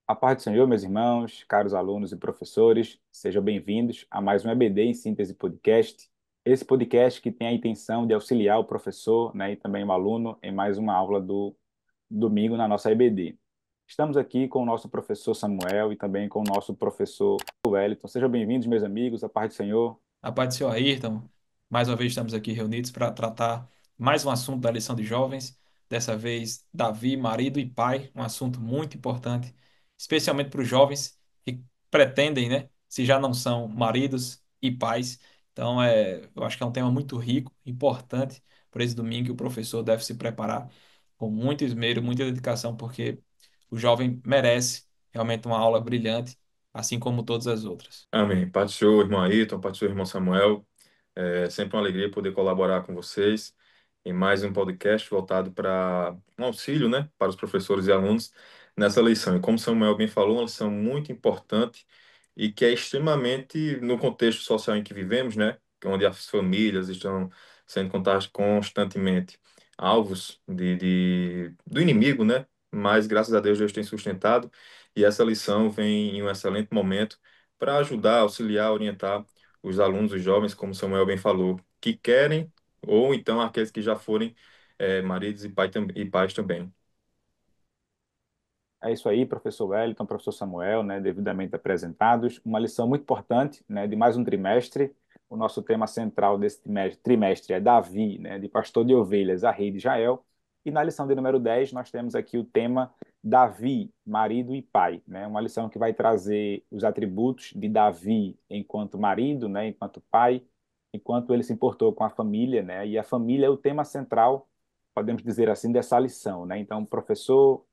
A paz do Senhor, meus irmãos, caros alunos e professores, sejam bem-vindos a mais um EBD em Síntese Podcast. Esse podcast que tem a intenção de auxiliar o professor, né, e também o aluno em mais uma aula do domingo na nossa EBD. Estamos aqui com o nosso professor Samuel e também com o nosso professor Wellington. Sejam bem-vindos, meus amigos, a paz do Senhor. A paz do Senhor Ayrton, mais uma vez estamos aqui reunidos para tratar mais um assunto da lição de jovens, dessa vez Davi, marido e pai, um assunto muito importante, especialmente para os jovens que pretendem, né, se já não são maridos e pais. Então, eu acho que é um tema muito rico, importante para esse domingo, e o professor deve se preparar com muito esmero, muita dedicação, porque o jovem merece realmente uma aula brilhante, assim como todas as outras. Amém. Pai do Senhor, irmão Ayrton, Pai do Senhor, irmão Samuel. É sempre uma alegria poder colaborar com vocês em mais um podcast voltado para um auxílio, né, para os professores e alunos nessa lição. E como Samuel bem falou, uma lição muito importante e que é extremamente no contexto social em que vivemos, né, onde as famílias estão sendo constantemente alvos do inimigo, né, mas graças a Deus tem sustentado e essa lição vem em um excelente momento para ajudar, auxiliar, orientar os alunos, os jovens, como Samuel bem falou, que querem, ou então aqueles que já forem maridos e pais também. É isso aí, professor Wellington, professor Samuel, né, devidamente apresentados. Uma lição muito importante, né, de mais um trimestre. O nosso tema central desse trimestre é Davi, né, de pastor de ovelhas a rei de Israel. E na lição de número 10, nós temos aqui o tema Davi, marido e pai, né? Uma lição que vai trazer os atributos de Davi enquanto marido, né, enquanto pai, enquanto ele se importou com a família, né? E a família é o tema central, podemos dizer assim, dessa lição, né? Então, professor,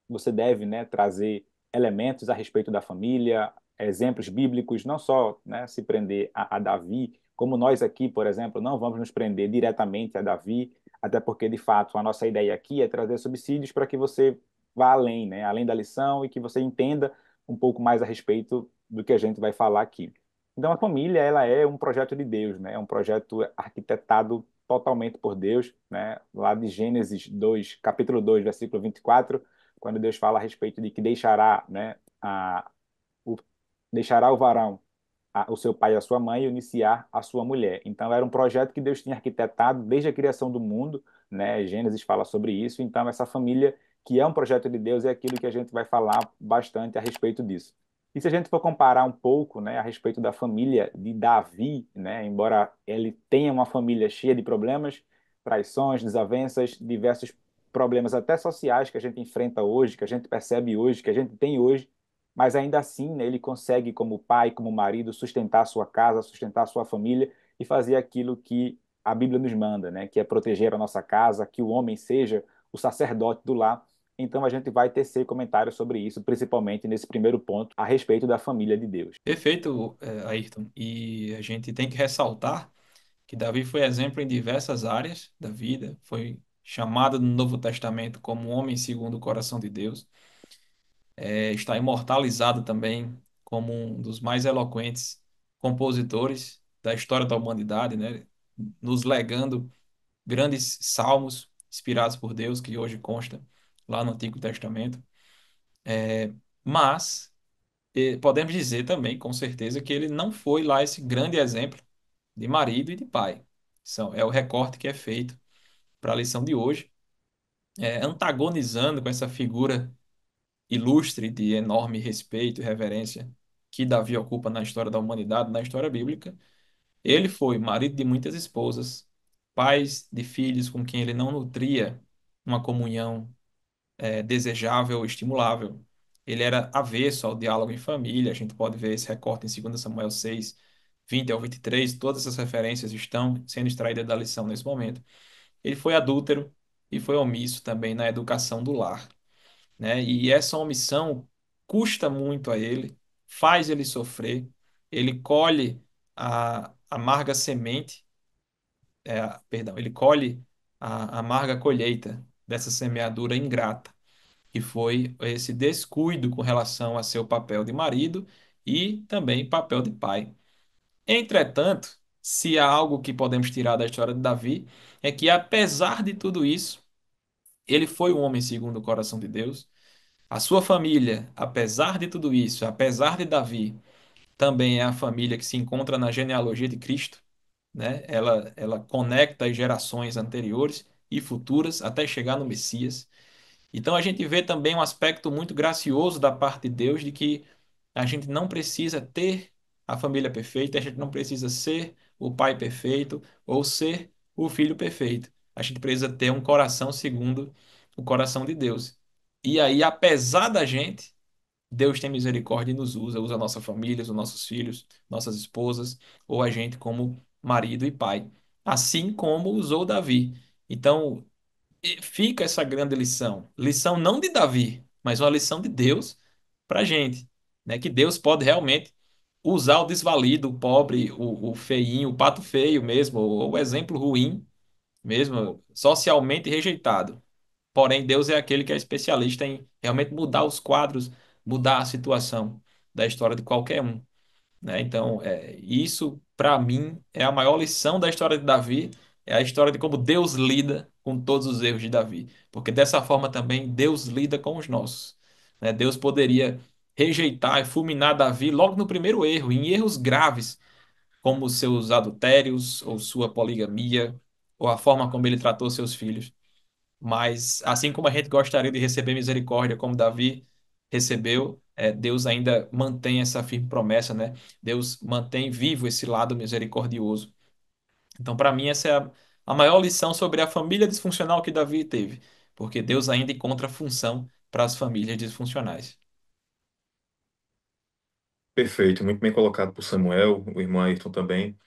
você deve, né, trazer elementos a respeito da família, exemplos bíblicos, não só, né, se prender a Davi, como nós aqui, por exemplo, não vamos nos prender diretamente a Davi, até porque, de fato, a nossa ideia aqui é trazer subsídios para que você vá além, né, além da lição e que você entenda um pouco mais a respeito do que a gente vai falar aqui. Então, a família, ela é um projeto de Deus, né, é um projeto arquitetado totalmente por Deus, né, lá de Gênesis 2, capítulo 2, versículo 24, quando Deus fala a respeito de que deixará, né, o, deixará o varão o seu pai e a sua mãe e iniciar a sua mulher. Então era um projeto que Deus tinha arquitetado desde a criação do mundo, né? Gênesis fala sobre isso. Então essa família que é um projeto de Deus é aquilo que a gente vai falar bastante a respeito disso. E se a gente for comparar um pouco, né, a respeito da família de Davi, né, embora ele tenha uma família cheia de problemas, traições, desavenças, diversos problemas até sociais que a gente enfrenta hoje, que a gente percebe hoje, que a gente tem hoje, mas ainda assim, né, ele consegue, como pai, como marido, sustentar a sua casa, sustentar a sua família e fazer aquilo que a Bíblia nos manda, né, que é proteger a nossa casa, que o homem seja o sacerdote do lar. Então a gente vai tecer comentários sobre isso, principalmente nesse primeiro ponto, a respeito da família de Deus. Perfeito, Ayrton. E a gente tem que ressaltar que Davi foi exemplo em diversas áreas da vida, foi chamado no Novo Testamento como um homem segundo o coração de Deus, está imortalizado também como um dos mais eloquentes compositores da história da humanidade, né? Nos legando grandes salmos inspirados por Deus, que hoje consta lá no Antigo Testamento. Mas podemos dizer também, com certeza, que ele não foi lá esse grande exemplo de marido e de pai. É o recorte que é feito para a lição de hoje, antagonizando com essa figura ilustre de enorme respeito e reverência que Davi ocupa na história da humanidade, na história bíblica. Ele foi marido de muitas esposas, pai de filhos com quem ele não nutria uma comunhão desejável, estimulável. Ele era avesso ao diálogo em família. A gente pode ver esse recorte em 2 Samuel 6, 20 ao 23. Todas essas referências estão sendo extraídas da lição nesse momento. Ele foi adúltero e foi omisso também na educação do lar, né? E essa omissão custa muito a ele, faz ele sofrer. Ele colhe a amarga semente, perdão, ele colhe a amarga colheita dessa semeadura ingrata, que foi esse descuido com relação a seu papel de marido e também papel de pai. Entretanto, se há algo que podemos tirar da história de Davi, é que apesar de tudo isso, ele foi um homem segundo o coração de Deus, A sua família, apesar de tudo isso, apesar de Davi, também é a família que se encontra na genealogia de Cristo, né? Ela conecta as gerações anteriores e futuras até chegar no Messias. Então a gente vê também um aspecto muito gracioso da parte de Deus de que a gente não precisa ter a família perfeita, a gente não precisa ser o pai perfeito ou ser o filho perfeito. A gente precisa ter um coração segundo o coração de Deus. E aí, apesar da gente, Deus tem misericórdia e nos usa, usa a nossa família, os nossos filhos, nossas esposas, ou a gente como marido e pai. Assim como usou Davi. Então, fica essa grande lição. Lição não de Davi, mas uma lição de Deus para a gente, né? Que Deus pode realmente usar o desvalido, o pobre, o feinho, o pato feio mesmo, ou o exemplo ruim mesmo, socialmente rejeitado. Porém, Deus é aquele que é especialista em realmente mudar os quadros, mudar a situação da história de qualquer um, né? Então, isso, para mim, é a maior lição da história de Davi, é a história de como Deus lida com todos os erros de Davi. Porque dessa forma também Deus lida com os nossos, né? Deus poderia rejeitar e fulminar Davi logo no primeiro erro, em erros graves, como os seus adultérios, ou sua poligamia, ou a forma como ele tratou seus filhos. Mas assim como a gente gostaria de receber misericórdia, como Davi recebeu, Deus ainda mantém essa firme promessa, né? Deus mantém vivo esse lado misericordioso. Então, para mim, essa é a maior lição sobre a família disfuncional que Davi teve, porque Deus ainda encontra função para as famílias disfuncionais. Perfeito, muito bem colocado por Samuel, o irmão Ayrton também.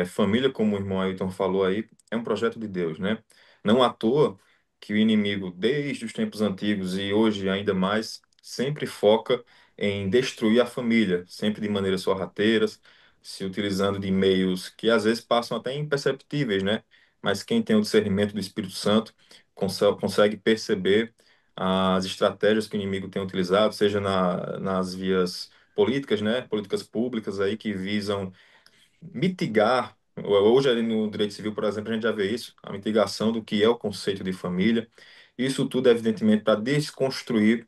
Família, como o irmão Ayrton falou aí, é um projeto de Deus, né? Não à toa que o inimigo, desde os tempos antigos e hoje ainda mais, sempre foca em destruir a família, sempre de maneiras sorrateiras, se utilizando de meios que às vezes passam até imperceptíveis, né? Mas quem tem o discernimento do Espírito Santo consegue perceber as estratégias que o inimigo tem utilizado, seja nas vias políticas, né? Políticas públicas aí que visam mitigar. Hoje, ali no direito civil, por exemplo, a gente já vê isso, a mitigação do que é o conceito de família. Isso tudo, evidentemente, para desconstruir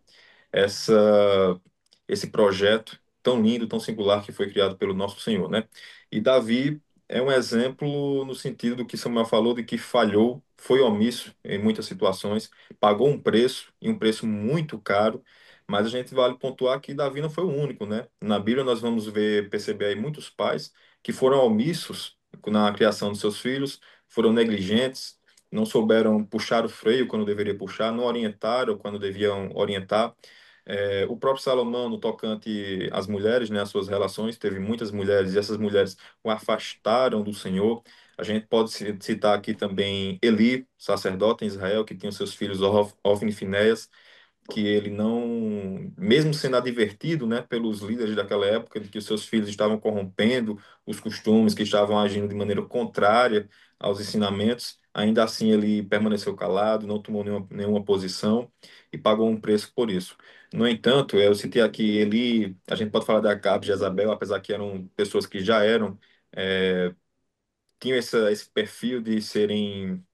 essa, esse projeto tão lindo, tão singular que foi criado pelo nosso Senhor, né? E Davi é um exemplo no sentido do que Samuel falou, de que falhou, foi omisso em muitas situações, pagou um preço, e um preço muito caro, mas a gente vale pontuar que Davi não foi o único, né? Na Bíblia nós vamos ver, perceber aí muitos pais que foram omissos na criação dos seus filhos, foram negligentes, não souberam puxar o freio quando deveria puxar, não orientaram quando deviam orientar. O próprio Salomão, no tocante às mulheres, né, as suas relações, teve muitas mulheres e essas mulheres o afastaram do Senhor. A gente pode citar aqui também Eli, sacerdote em Israel, que tinha os seus filhos Ofni e Finéias, que ele não, mesmo sendo advertido, né, pelos líderes daquela época, de que os seus filhos estavam corrompendo os costumes, que estavam agindo de maneira contrária aos ensinamentos, ainda assim ele permaneceu calado, não tomou nenhuma posição e pagou um preço por isso. No entanto, eu citei aqui ele, a gente pode falar da Acabe e Jezabel, apesar que eram pessoas que já eram, tinham esse perfil de serem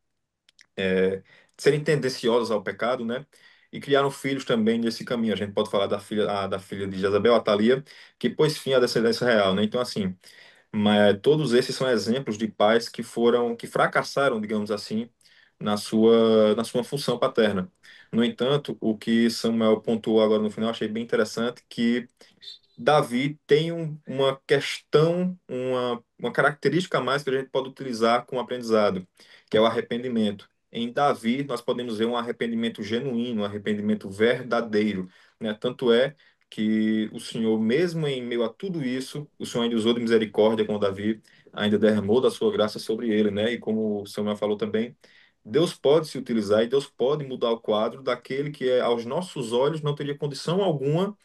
tendenciosas ao pecado, né? E criaram filhos também nesse caminho. A gente pode falar da filha de Jezabel, Atalia, que pôs fim à descendência real, né? Então, assim, todos esses são exemplos de pais que fracassaram, digamos assim, na sua função paterna. No entanto, o que Samuel pontuou agora no final, achei bem interessante, que Davi tem uma questão, uma característica a mais que a gente pode utilizar com o aprendizado, que é o arrependimento. Em Davi, nós podemos ver um arrependimento genuíno, um arrependimento verdadeiro, né? Tanto é que o Senhor, mesmo em meio a tudo isso, o Senhor ainda usou de misericórdia com Davi, ainda derramou da sua graça sobre ele, né? E como o Samuel falou também, Deus pode se utilizar e Deus pode mudar o quadro daquele que, aos nossos olhos, não teria condição alguma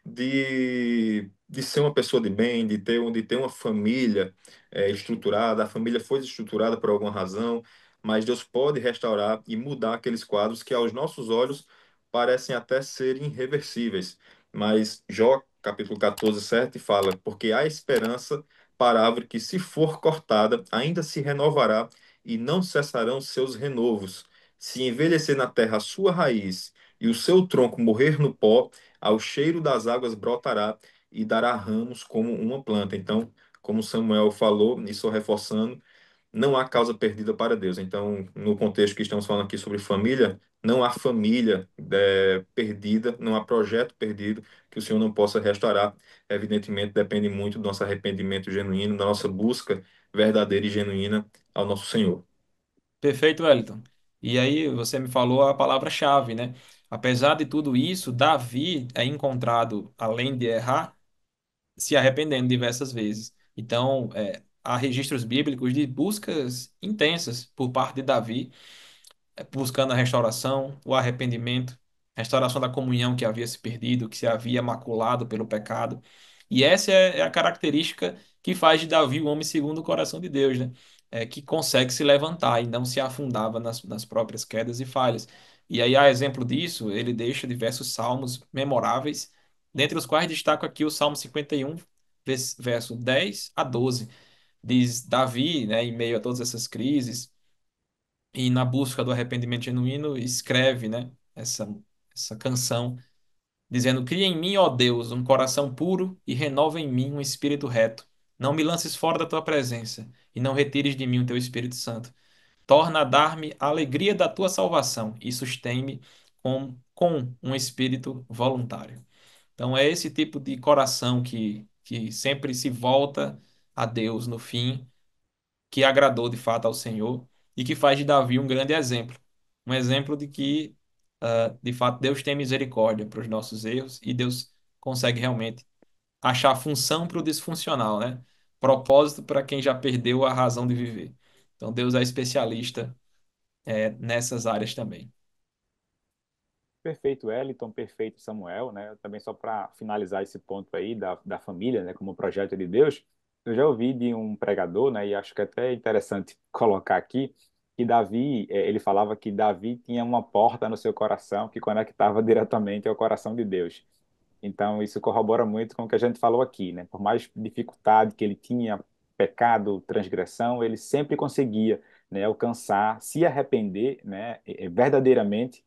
de ser uma pessoa de bem, de ter uma família estruturada. A família foi estruturada por alguma razão, mas Deus pode restaurar e mudar aqueles quadros que aos nossos olhos parecem até ser irreversíveis. Mas Jó, capítulo 14, 7, fala: porque há esperança para a árvore que, se for cortada, ainda se renovará e não cessarão seus renovos. Se envelhecer na terra a sua raiz e o seu tronco morrer no pó, ao cheiro das águas brotará e dará ramos como uma planta. Então, como Samuel falou, e só reforçando, não há causa perdida para Deus. Então, no contexto que estamos falando aqui sobre família, não há família perdida, não há projeto perdido que o Senhor não possa restaurar. Evidentemente, depende muito do nosso arrependimento genuíno, da nossa busca verdadeira e genuína ao nosso Senhor. Perfeito, Wellington. E aí você me falou a palavra-chave, né? Apesar de tudo isso, Davi é encontrado, além de errar, se arrependendo diversas vezes. Então, há registros bíblicos de buscas intensas por parte de Davi, buscando a restauração, o arrependimento, restauração da comunhão que havia se perdido, que se havia maculado pelo pecado. E essa é a característica que faz de Davi o homem segundo o coração de Deus, né? Que consegue se levantar e não se afundava nas próprias quedas e falhas. E aí, a exemplo disso, ele deixa diversos salmos memoráveis, dentre os quais destaco aqui o Salmo 51, verso 10 a 12. Diz Davi, né, em meio a todas essas crises, e na busca do arrependimento genuíno, escreve, né, essa canção, dizendo: Cria em mim, ó Deus, um coração puro e renova em mim um espírito reto. Não me lances fora da tua presença e não retires de mim o teu Espírito Santo. Torna a dar-me a alegria da tua salvação e sustém-me com um espírito voluntário. Então, é esse tipo de coração que sempre se volta a Deus no fim, que agradou de fato ao Senhor e que faz de Davi um grande exemplo. Um exemplo de que, de fato, Deus tem misericórdia para os nossos erros e Deus consegue realmente achar função para o disfuncional, né? Propósito para quem já perdeu a razão de viver. Então, Deus é especialista, nessas áreas também. Perfeito, Wellington, perfeito, Samuel, né? Também só para finalizar esse ponto aí da família, né, como projeto de Deus, eu já ouvi de um pregador, né, e acho que é até interessante colocar aqui, que Davi, ele falava que Davi tinha uma porta no seu coração que conectava diretamente ao coração de Deus. Então, isso corrobora muito com o que a gente falou aqui, né? Por mais dificuldade que ele tinha, pecado, transgressão, ele sempre conseguia, né, alcançar, se arrepender, né, verdadeiramente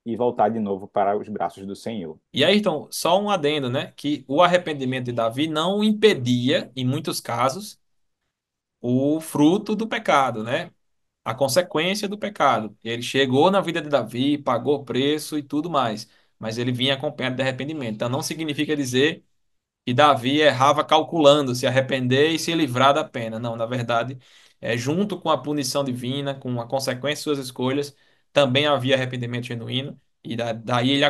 e voltar de novo para os braços do Senhor. E aí, então, só um adendo, né? Que o arrependimento de Davi não impedia, em muitos casos, o fruto do pecado, né? A consequência do pecado. Ele chegou na vida de Davi, pagou o preço e tudo mais, mas ele vinha acompanhado de arrependimento. Então não significa dizer que Davi errava calculando se arrepender e se livrar da pena. Não, na verdade, junto com a punição divina, com a consequência de suas escolhas, também havia arrependimento genuíno. E daí ele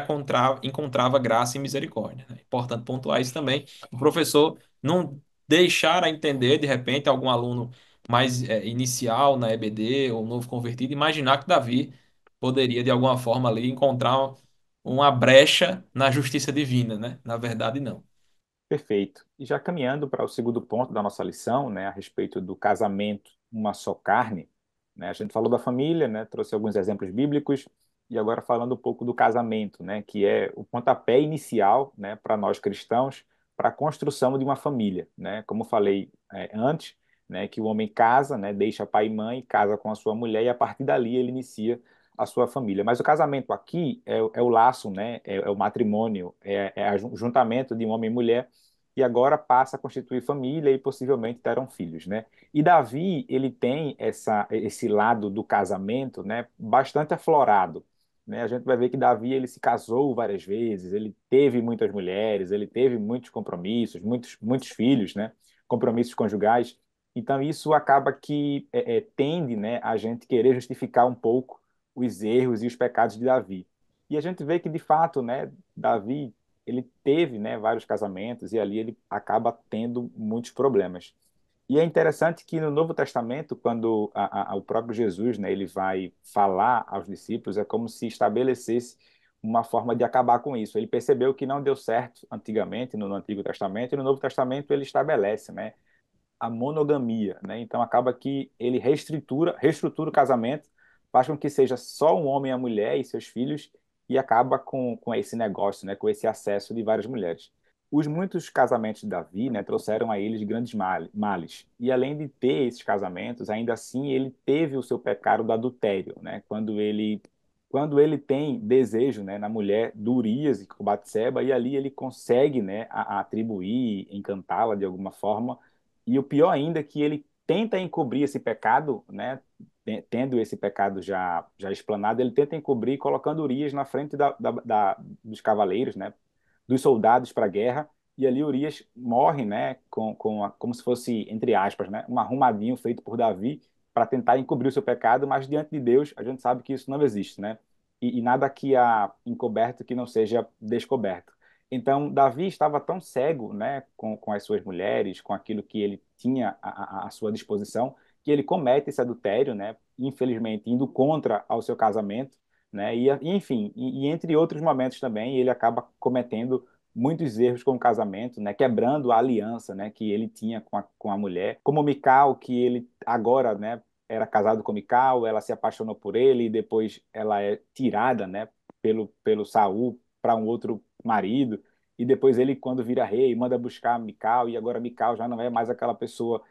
encontrava graça e misericórdia, né? Importante pontuar isso também. O professor não deixar a entender, de repente, algum aluno mais inicial na EBD ou novo convertido, imaginar que Davi poderia, de alguma forma, ali encontrar uma brecha na justiça divina, né? Na verdade, não. Perfeito. E já caminhando para o segundo ponto da nossa lição, né, a respeito do casamento, uma só carne, né, a gente falou da família, né, trouxe alguns exemplos bíblicos, e agora falando um pouco do casamento, né, que é o pontapé inicial, né, para nós cristãos, para a construção de uma família, né, como falei antes, né, que o homem casa, né, deixa pai e mãe, casa com a sua mulher, e a partir dali ele inicia a sua família. Mas o casamento aqui é o laço, né, é o matrimônio, é o juntamento de um homem e mulher e agora passa a constituir família e possivelmente terão filhos, né? E Davi, ele tem esse lado do casamento, né, bastante aflorado, né? A gente vai ver que Davi, ele se casou várias vezes, ele teve muitas mulheres, ele teve muitos compromissos, muitos filhos, né? Compromissos conjugais. Então isso acaba que tende, né, a gente querer justificar um pouco os erros e os pecados de Davi. E a gente vê que de fato, né, Davi ele teve, né, vários casamentos e ali ele acaba tendo muitos problemas. E é interessante que no Novo Testamento, quando o próprio Jesus, né, ele vai falar aos discípulos, é como se estabelecesse uma forma de acabar com isso. Ele percebeu que não deu certo antigamente, no Antigo Testamento, e no Novo Testamento ele estabelece, né, a monogamia, né? Então acaba que ele reestrutura o casamento, faz com que seja só um homem e a mulher e seus filhos e acaba com esse negócio, né? Com esse acesso de várias mulheres. Os muitos casamentos de Davi, né, trouxeram a ele grandes males. E além de ter esses casamentos, ainda assim ele teve o seu pecado do adultério, né? Quando ele quando ele tem desejo, né, na mulher do Urias e com Batseba, e ali ele consegue, né, a atribuir, encantá-la de alguma forma. E o pior ainda é que ele tenta encobrir esse pecado, né, tendo esse pecado já explanado, ele tenta encobrir colocando Urias na frente dos cavaleiros, né, dos soldados para a guerra. E ali Urias morre, né, como se fosse, entre aspas, né, um arrumadinho feito por Davi para tentar encobrir o seu pecado, mas diante de Deus a gente sabe que isso não existe, né? E nada que há encoberto que não seja descoberto. Então, Davi estava tão cego, né, com as suas mulheres, com aquilo que ele tinha à sua disposição, que ele comete esse adultério, né, infelizmente indo contra ao seu casamento, né, enfim, entre outros momentos também, ele acaba cometendo muitos erros com o casamento, né, quebrando a aliança, né, que ele tinha com a mulher, como Mical, que ele agora, né, era casado com Mical, ela se apaixonou por ele e depois ela é tirada, né, pelo Saul para um outro marido. E depois ele, quando vira rei, manda buscar Mical, e agora Mical já não é mais aquela pessoa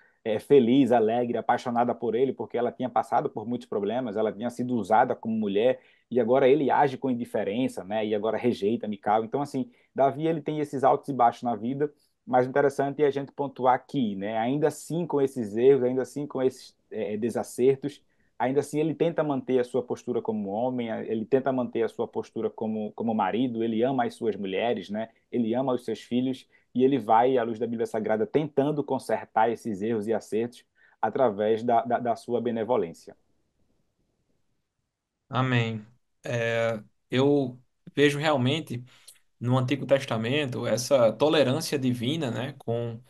feliz, alegre, apaixonada por ele, porque ela tinha passado por muitos problemas, ela tinha sido usada como mulher, e agora ele age com indiferença, né? E agora rejeita Mical. Então, assim, Davi ele tem esses altos e baixos na vida, mas o interessante é a gente pontuar aqui, né? Ainda assim com esses erros, ainda assim com esses desacertos, ainda assim ele tenta manter a sua postura como homem, ele tenta manter a sua postura como marido, ele ama as suas mulheres, né? Ele ama os seus filhos e ele vai, à luz da Bíblia Sagrada, tentando consertar esses erros e acertos através da sua benevolência. Amém. Eu vejo realmente no Antigo Testamento essa tolerância divina, né, com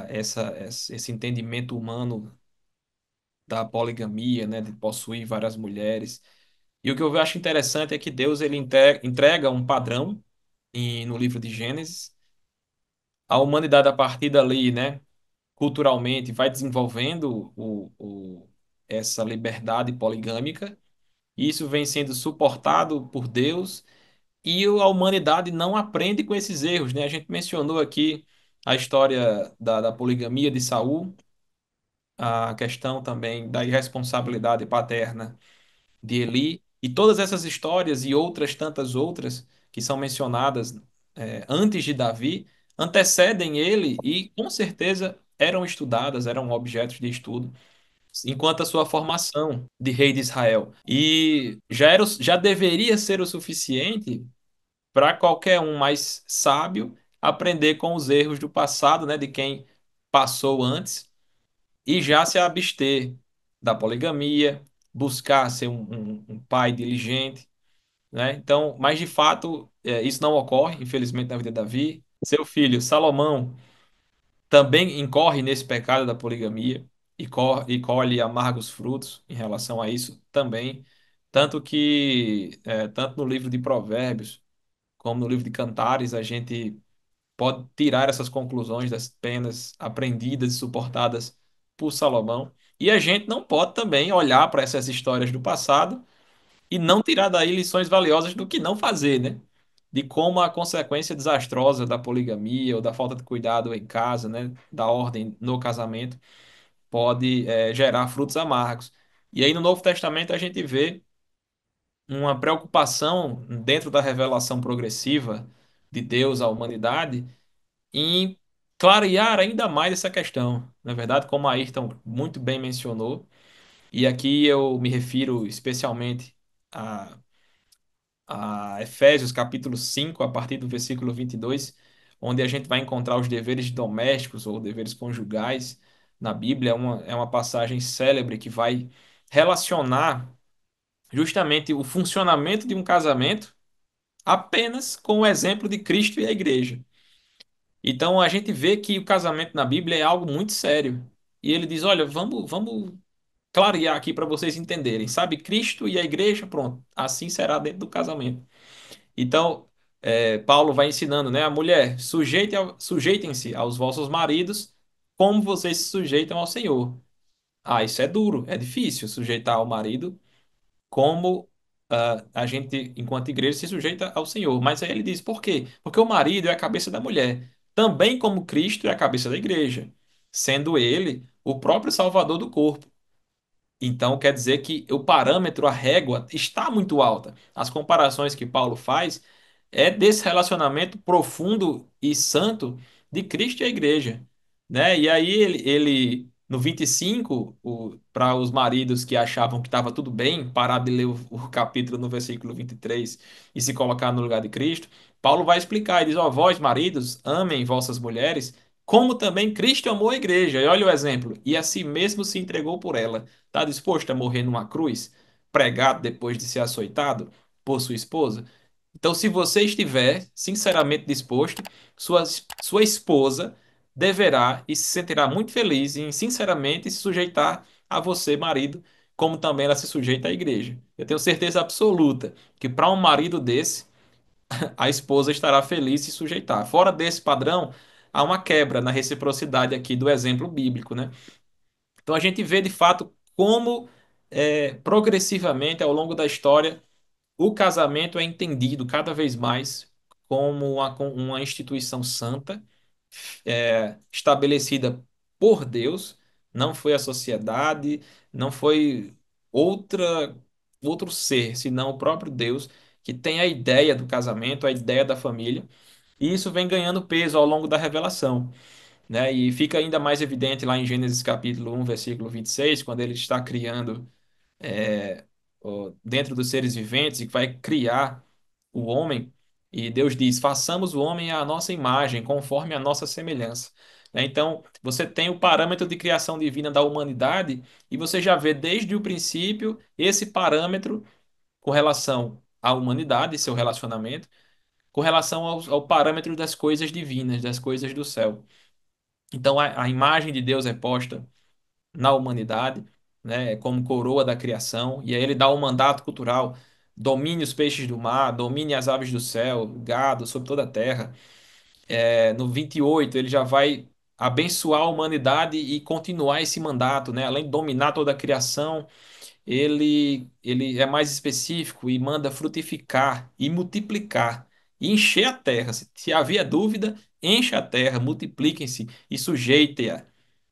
esse entendimento humano da poligamia, né, de possuir várias mulheres. E o que eu acho interessante é que Deus ele entrega um padrão no livro de Gênesis. A humanidade, a partir dali, né, culturalmente, vai desenvolvendo essa liberdade poligâmica. E isso vem sendo suportado por Deus e a humanidade não aprende com esses erros, né? A gente mencionou aqui a história da poligamia de Saul, a questão também da irresponsabilidade paterna de Eli, e todas essas histórias e outras tantas outras que são mencionadas antes de Davi, antecedem ele e com certeza eram estudadas, eram objetos de estudo, enquanto a sua formação de rei de Israel. E já deveria ser o suficiente para qualquer um mais sábio aprender com os erros do passado, né, de quem passou antes e já se abster da poligamia, buscar ser um pai diligente, né? Então, mas de fato, isso não ocorre, infelizmente, na vida de Davi. Seu filho, Salomão, também incorre nesse pecado da poligamia e colhe amargos frutos em relação a isso também. Tanto que, tanto no livro de Provérbios, como no livro de Cantares, a gente pode tirar essas conclusões das penas aprendidas e suportadas por Salomão. E a gente não pode também olhar para essas histórias do passado e não tirar daí lições valiosas do que não fazer, né? De como a consequência desastrosa da poligamia ou da falta de cuidado em casa, né? Da ordem no casamento, pode, gerar frutos amargos. E aí no Novo Testamento a gente vê uma preocupação dentro da revelação progressiva de Deus à humanidade em clarear ainda mais essa questão. Na verdade, como a Ayrton muito bem mencionou, e aqui eu me refiro especialmente a, a Efésios capítulo 5 a partir do versículo 22, onde a gente vai encontrar os deveres domésticos ou deveres conjugais na Bíblia. É uma passagem célebre que vai relacionar justamente o funcionamento de um casamento apenas com o exemplo de Cristo e a igreja. Então a gente vê que o casamento na Bíblia é algo muito sério. E ele diz: olha, vamos clarear aqui para vocês entenderem. Sabe, Cristo e a igreja, pronto, assim será dentro do casamento. Então, Paulo vai ensinando, né? A mulher, sujeitem-se aos vossos maridos como vocês se sujeitam ao Senhor. Ah, isso é duro, é difícil sujeitar ao marido como a gente, enquanto igreja, se sujeita ao Senhor. Mas aí ele diz, por quê? Porque o marido é a cabeça da mulher, também como Cristo é a cabeça da igreja, sendo ele o próprio Salvador do corpo. Então, quer dizer que o parâmetro, a régua, está muito alta. As comparações que Paulo faz é desse relacionamento profundo e santo de Cristo e a igreja, né? E aí no 25, para os maridos que achavam que estava tudo bem, parar de ler o capítulo no versículo 23 e se colocar no lugar de Cristo, Paulo vai explicar, ele diz, ó, vós, maridos, amem vossas mulheres, como também Cristo amou a igreja. E olha o exemplo, e a si mesmo se entregou por ela. Está disposto a morrer numa cruz, pregado depois de ser açoitado por sua esposa? Então, se você estiver sinceramente disposto, sua esposa deverá e se sentirá muito feliz em sinceramente se sujeitar a você, marido, como também ela se sujeita à igreja. Eu tenho certeza absoluta que para um marido desse, a esposa estará feliz em se sujeitar. Fora desse padrão, há uma quebra na reciprocidade aqui do exemplo bíblico, né? Então a gente vê de fato como progressivamente ao longo da história o casamento é entendido cada vez mais como uma instituição santa, estabelecida por Deus, não foi a sociedade, não foi outra, outro ser, senão o próprio Deus, que tem a ideia do casamento, a ideia da família, e isso vem ganhando peso ao longo da revelação, né? E fica ainda mais evidente lá em Gênesis capítulo 1, versículo 26, quando ele está criando dentro dos seres viventes e que vai criar o homem. E Deus diz: façamos o homem à nossa imagem, conforme a nossa semelhança. Né? Então, você tem o parâmetro de criação divina da humanidade e você já vê desde o princípio esse parâmetro com relação à humanidade, seu relacionamento, com relação ao parâmetro das coisas divinas, das coisas do céu. Então, a imagem de Deus é posta na humanidade, né, como coroa da criação, e aí ele dá um mandato cultural: domine os peixes do mar, domine as aves do céu, gado sobre toda a terra. No 28 ele já vai abençoar a humanidade e continuar esse mandato, né? Além de dominar toda a criação, ele é mais específico e manda frutificar e multiplicar e encher a terra. Se havia dúvida, encha a terra, multipliquem-se e sujeite-a.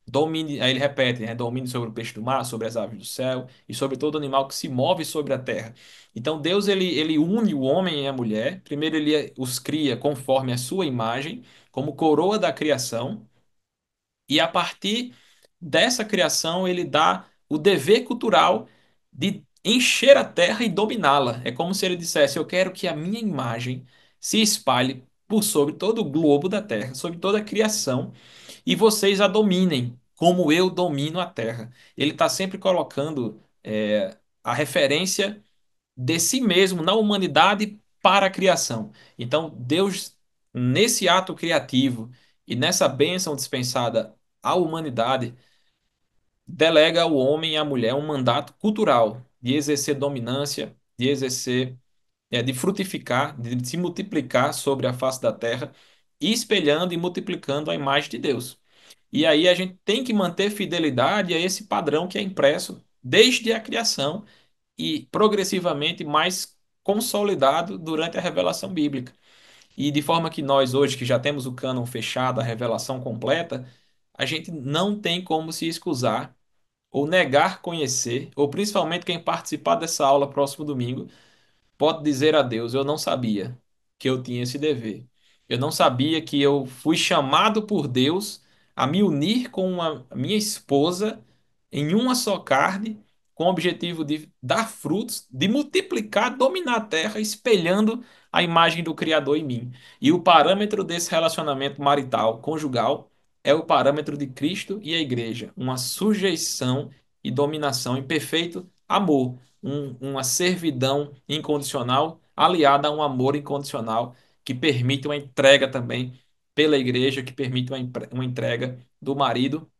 Domine, aí ele repete, né? Domine sobre o peixe do mar, sobre as aves do céu e sobre todo animal que se move sobre a terra. Então Deus ele une o homem e a mulher. Primeiro ele os cria conforme a sua imagem, como coroa da criação, e a partir dessa criação ele dá o dever cultural de encher a terra e dominá-la. É como se ele dissesse: eu quero que a minha imagem se espalhe por sobre todo o globo da terra, sobre toda a criação, e vocês a dominem, como eu domino a terra. Ele está sempre colocando a referência de si mesmo na humanidade para a criação. Então, Deus, nesse ato criativo e nessa bênção dispensada à humanidade, delega ao homem e à mulher um mandato cultural de exercer dominância, de exercer, de frutificar, de se multiplicar sobre a face da terra, espelhando e multiplicando a imagem de Deus. E aí a gente tem que manter fidelidade a esse padrão que é impresso desde a criação e progressivamente mais consolidado durante a revelação bíblica. E de forma que nós hoje, que já temos o cânon fechado, a revelação completa, a gente não tem como se excusar ou negar conhecer, ou principalmente quem participar dessa aula próximo domingo, pode dizer a Deus: eu não sabia que eu tinha esse dever. Eu não sabia que eu fui chamado por Deus a me unir com a minha esposa em uma só carne, com o objetivo de dar frutos, de multiplicar, dominar a terra, espelhando a imagem do Criador em mim. E o parâmetro desse relacionamento marital, conjugal, é o parâmetro de Cristo e a igreja, uma sujeição e dominação em perfeito amor, uma servidão incondicional aliada a um amor incondicional que permite uma entrega também pela igreja, que permite uma entrega do marido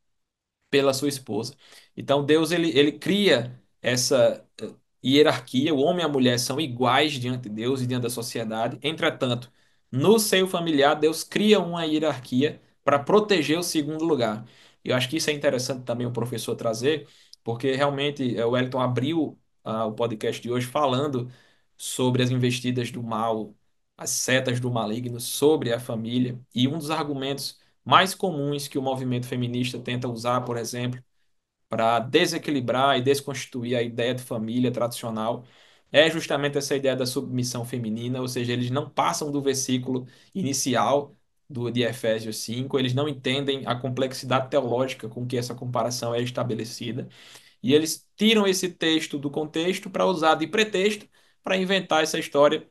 pela sua esposa. Então Deus ele cria essa hierarquia, o homem e a mulher são iguais diante de Deus e diante da sociedade. Entretanto, no seio familiar, Deus cria uma hierarquia para proteger o segundo lugar. Eu acho que isso é interessante também o professor trazer, porque realmente o Wellington abriu o podcast de hoje falando sobre as investidas do mal, as setas do maligno sobre a família, e um dos argumentos mais comuns que o movimento feminista tenta usar, por exemplo, para desequilibrar e desconstituir a ideia de família tradicional é justamente essa ideia da submissão feminina, ou seja, eles não passam do versículo inicial de Efésios 5, eles não entendem a complexidade teológica com que essa comparação é estabelecida, e eles tiram esse texto do contexto para usar de pretexto para inventar essa história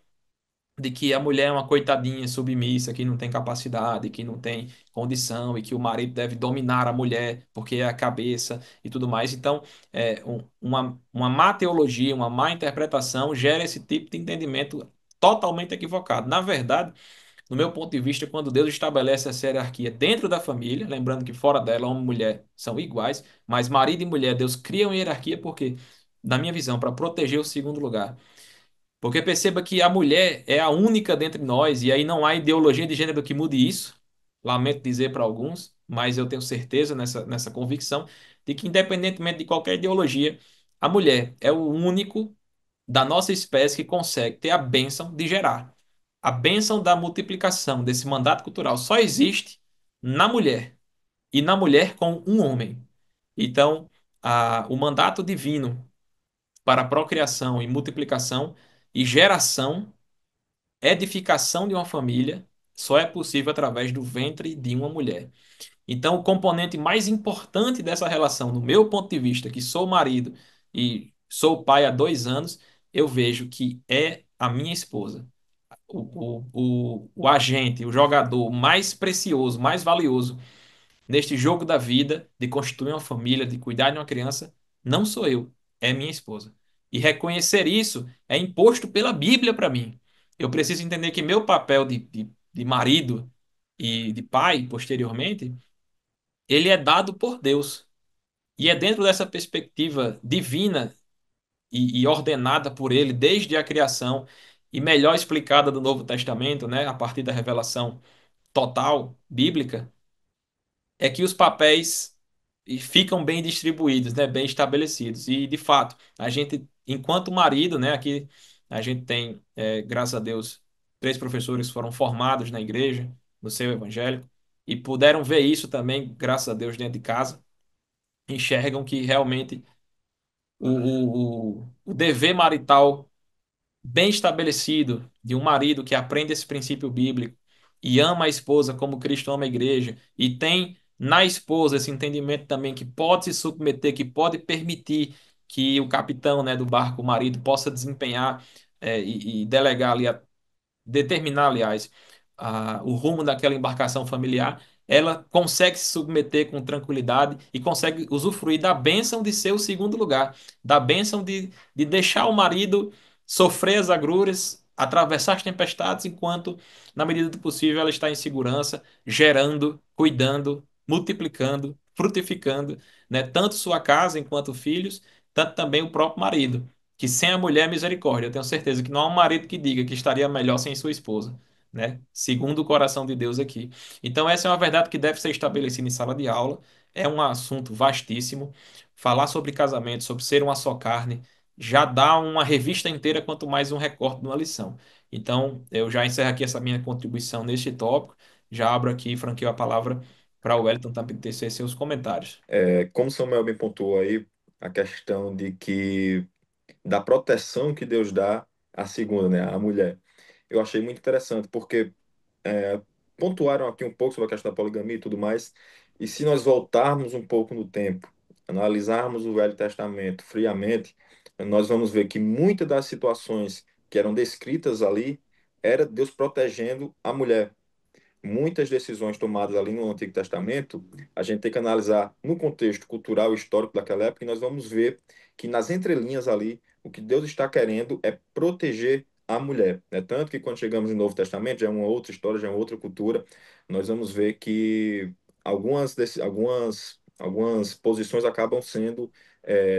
de que a mulher é uma coitadinha submissa, que não tem capacidade, que não tem condição e que o marido deve dominar a mulher porque é a cabeça e tudo mais. Então, uma má teologia, uma má interpretação gera esse tipo de entendimento totalmente equivocado. Na verdade, no meu ponto de vista, quando Deus estabelece essa hierarquia dentro da família, lembrando que fora dela, homem e mulher são iguais, mas marido e mulher, Deus cria uma hierarquia porque, na minha visão, para proteger o segundo lugar. Porque perceba que a mulher é a única dentre nós, e aí não há ideologia de gênero que mude isso. Lamento dizer para alguns, mas eu tenho certeza nessa convicção de que, independentemente de qualquer ideologia, a mulher é o único da nossa espécie que consegue ter a bênção de gerar. A bênção da multiplicação desse mandato cultural só existe na mulher, e na mulher com um homem. Então, o mandato divino para procriação e multiplicação e geração, edificação de uma família, só é possível através do ventre de uma mulher. Então, o componente mais importante dessa relação, no meu ponto de vista, que sou marido e sou pai há 2 anos, eu vejo que é a minha esposa. O agente, o jogador mais precioso, mais valioso neste jogo da vida, de constituir uma família, de cuidar de uma criança, não sou eu, é minha esposa. E reconhecer isso é imposto pela Bíblia para mim. Eu preciso entender que meu papel de marido e de pai, posteriormente, ele é dado por Deus. E é dentro dessa perspectiva divina e ordenada por ele desde a criação e melhor explicada do Novo Testamento, né, a partir da revelação total bíblica, é que os papéis ficam bem distribuídos, né, bem estabelecidos. E, de fato, a gente, enquanto marido, né, aqui a gente tem, graças a Deus, 3 professores que foram formados na igreja, no seu evangélico, e puderam ver isso também, graças a Deus, dentro de casa, enxergam que realmente o dever marital bem estabelecido de um marido que aprende esse princípio bíblico e ama a esposa como Cristo ama a igreja e tem na esposa esse entendimento também que pode se submeter, que pode permitir que o capitão, né, do barco, o marido, possa desempenhar e delegar ali determinar, aliás, o rumo daquela embarcação familiar, ela consegue se submeter com tranquilidade e consegue usufruir da bênção de ser o segundo lugar, da bênção de deixar o marido sofrer as agruras, atravessar as tempestades, enquanto, na medida do possível, ela está em segurança, gerando, cuidando, multiplicando, frutificando, né, tanto sua casa enquanto filhos, tanto também o próprio marido que sem a mulher é misericórdia. Eu tenho certeza que não há um marido que diga que estaria melhor sem sua esposa, né? Segundo o coração de Deus aqui. Então, essa é uma verdade que deve ser estabelecida em sala de aula. É um assunto vastíssimo. Falar sobre casamento, sobre ser uma só carne, já dá uma revista inteira, quanto mais um recorte de uma lição. Então, eu já encerro aqui essa minha contribuição neste tópico. Já abro aqui e franqueio a palavra para o Wellington também tecer seus comentários. Como Samuel bem pontuou aí, a questão de que da proteção que Deus dá à segunda, né, à mulher. Eu achei muito interessante, porque é, pontuaram aqui um pouco sobre a questão da poligamia e tudo mais, e se nós voltarmos um pouco no tempo, analisarmos o Velho Testamento friamente, nós vamos ver que muitas das situações que eram descritas ali era Deus protegendo a mulher. Muitas decisões tomadas ali no Antigo Testamento, a gente tem que analisar no contexto cultural e histórico daquela época, e nós vamos ver que nas entrelinhas ali, o que Deus está querendo é proteger a mulher, né? Tanto que quando chegamos no Novo Testamento, já é uma outra história, já é uma outra cultura, nós vamos ver que algumas posições acabam sendo,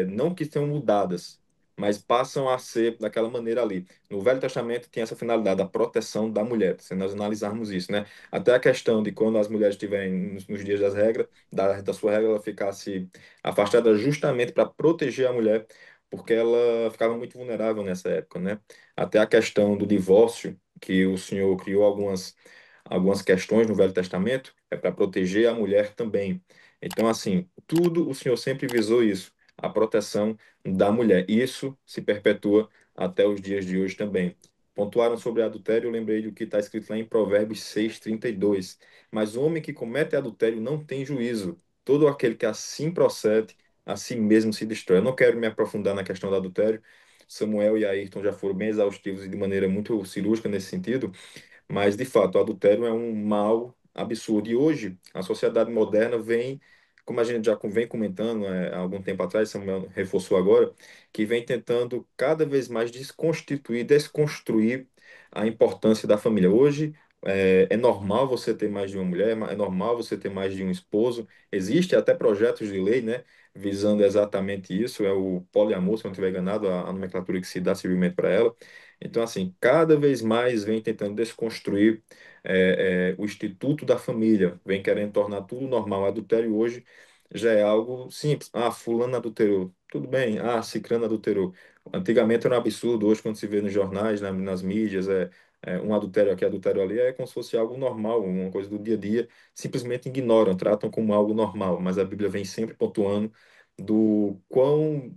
não que são mudadas, mas passam a ser daquela maneira ali. No Velho Testamento tem essa finalidade, a proteção da mulher, se nós analisarmos isso, né? Até a questão de quando as mulheres estiverem nos dias das regras, da sua regra, ela ficasse afastada justamente para proteger a mulher, porque ela ficava muito vulnerável nessa época, né? Até a questão do divórcio, que o Senhor criou algumas questões no Velho Testamento, é para proteger a mulher também. Então, assim, tudo o Senhor sempre visou isso, a proteção da mulher. Isso se perpetua até os dias de hoje também. Pontuaram sobre adultério, eu lembrei do que está escrito lá em Provérbios 6:32. Mas o homem que comete adultério não tem juízo. Todo aquele que assim procede, a si mesmo se destrói. Eu não quero me aprofundar na questão do adultério. Samuel e Ayrton já foram bem exaustivos e de maneira muito cirúrgica nesse sentido, mas, de fato, o adultério é um mal absurdo. E hoje, a sociedade moderna vem, como a gente já vem comentando há algum tempo atrás, Samuel reforçou agora, que vem tentando cada vez mais desconstituir, desconstruir a importância da família. Hoje, é normal você ter mais de uma mulher, é normal você ter mais de um esposo. Existe até projetos de lei, né, visando exatamente isso, é o poliamor, se eu não estiver enganado, a nomenclatura que se dá civilmente para ela. Então, assim, cada vez mais vem tentando desconstruir o instituto da família, vem querendo tornar tudo normal. Adultério hoje já é algo simples. Ah, fulano adulterou. Tudo bem. Ah, cicrano adulterou. Antigamente era um absurdo, hoje quando se vê nos jornais, nas mídias, um adultério aqui, adultério ali, é como se fosse algo normal, uma coisa do dia a dia. Simplesmente ignoram, tratam como algo normal, mas a Bíblia vem sempre pontuando do quão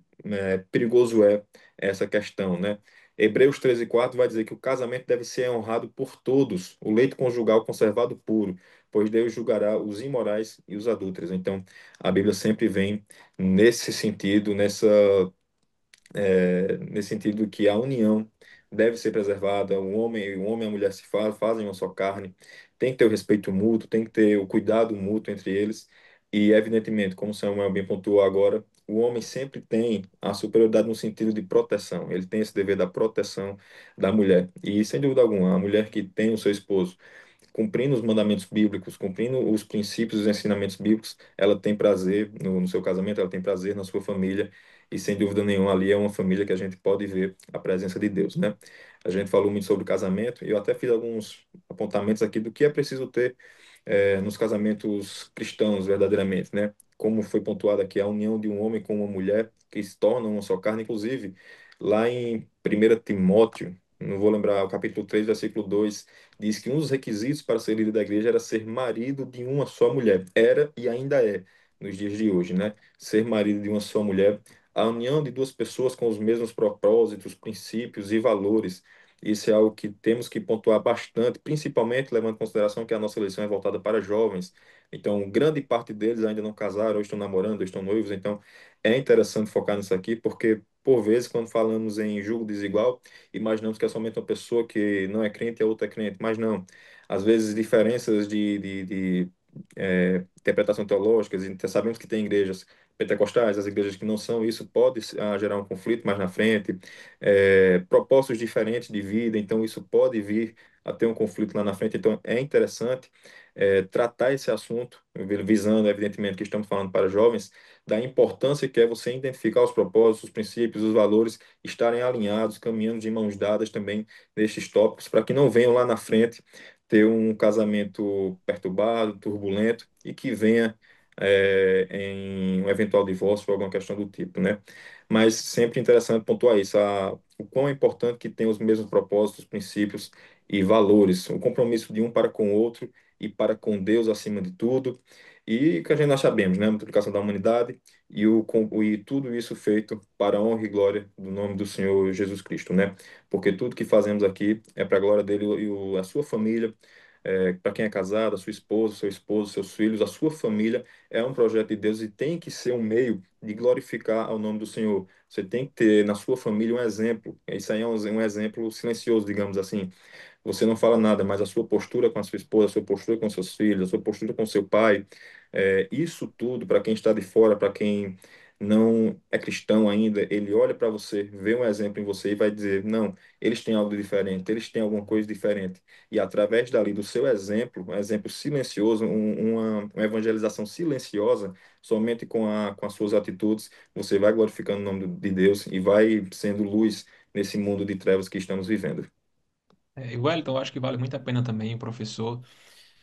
perigoso é essa questão, né? Hebreus 13:4 vai dizer que o casamento deve ser honrado por todos, o leito conjugal conservado puro, pois Deus julgará os imorais e os adúlteros. Então, a Bíblia sempre vem nesse sentido, nesse sentido que a união deve ser preservada, o homem e a mulher fazem uma só carne, tem que ter o respeito mútuo, tem que ter o cuidado mútuo entre eles, e evidentemente, como o Samuel bem pontuou agora, o homem sempre tem a superioridade no sentido de proteção, ele tem esse dever da proteção da mulher, e sem dúvida alguma, a mulher que tem o seu esposo cumprindo os mandamentos bíblicos, cumprindo os princípios e os ensinamentos bíblicos, ela tem prazer no seu casamento, ela tem prazer na sua família, e sem dúvida nenhuma ali é uma família que a gente pode ver a presença de Deus, né? A gente falou muito sobre casamento, e eu até fiz alguns apontamentos aqui do que é preciso ter nos casamentos cristãos, verdadeiramente, né? Como foi pontuado aqui, a união de um homem com uma mulher que se torna uma só carne, inclusive, lá em 1 Timóteo, não vou lembrar, o capítulo 3 versículo 2 diz que um dos requisitos para ser líder da igreja era ser marido de uma só mulher. Era e ainda é, nos dias de hoje, né? Ser marido de uma só mulher. A união de duas pessoas com os mesmos propósitos, princípios e valores. Isso é algo que temos que pontuar bastante, principalmente levando em consideração que a nossa eleição é voltada para jovens. Então, grande parte deles ainda não casaram, ou estão namorando, ou estão noivos. Então, é interessante focar nisso aqui, porque, por vezes, quando falamos em julgo desigual, imaginamos que é somente uma pessoa que não é crente e a outra é crente, mas não. Às vezes, diferenças de interpretação teológica, sabemos que tem igrejas pentecostais, as igrejas que não são, isso pode gerar um conflito mais na frente, propósitos diferentes de vida, então isso pode vir a ter um conflito lá na frente, então é interessante tratar esse assunto, visando, evidentemente, que estamos falando para jovens, da importância que é você identificar os propósitos, os princípios, os valores, estarem alinhados, caminhando de mãos dadas também nestes tópicos, para que não venham lá na frente ter um casamento perturbado, turbulento e que venha em um eventual divórcio ou alguma questão do tipo, né? Mas sempre interessante pontuar isso, o quão é importante que tenha os mesmos propósitos, princípios e valores, o compromisso de um para com o outro e para com Deus acima de tudo, e que a gente nós sabemos, né? A multiplicação da humanidade e tudo isso feito para a honra e glória do nome do Senhor Jesus Cristo, né? Porque tudo que fazemos aqui é para a glória dele a sua família, para quem é casado, a sua esposa, seu esposo, seus filhos, a sua família é um projeto de Deus e tem que ser um meio de glorificar ao nome do Senhor. Você tem que ter na sua família um exemplo. Isso aí é um exemplo silencioso, digamos assim. Você não fala nada, mas a sua postura com a sua esposa, a sua postura com seus filhos, a sua postura com seu pai, isso tudo, para quem está de fora, para quem não é cristão ainda, ele olha para você, vê um exemplo em você e vai dizer: não, eles têm algo diferente, eles têm alguma coisa diferente. E através dali, do seu exemplo, um exemplo silencioso, uma evangelização silenciosa, somente com as suas atitudes, você vai glorificando o nome de Deus e vai sendo luz nesse mundo de trevas que estamos vivendo. E Wellington, eu acho que vale muito a pena também, o professor,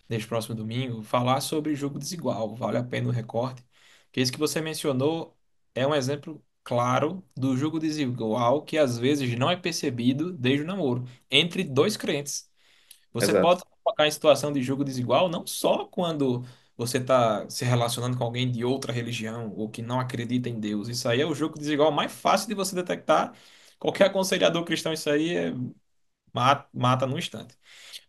neste próximo domingo, falar sobre jogo desigual. Vale a pena o recorte. Que isso que você mencionou é um exemplo claro do jogo desigual que às vezes não é percebido desde o namoro, entre dois crentes. Você Exato. pode se colocar em situação de jogo desigual não só quando você está se relacionando com alguém de outra religião ou que não acredita em Deus. Isso aí é o jogo desigual mais fácil de você detectar. Qualquer aconselhador cristão, isso aí mata no instante.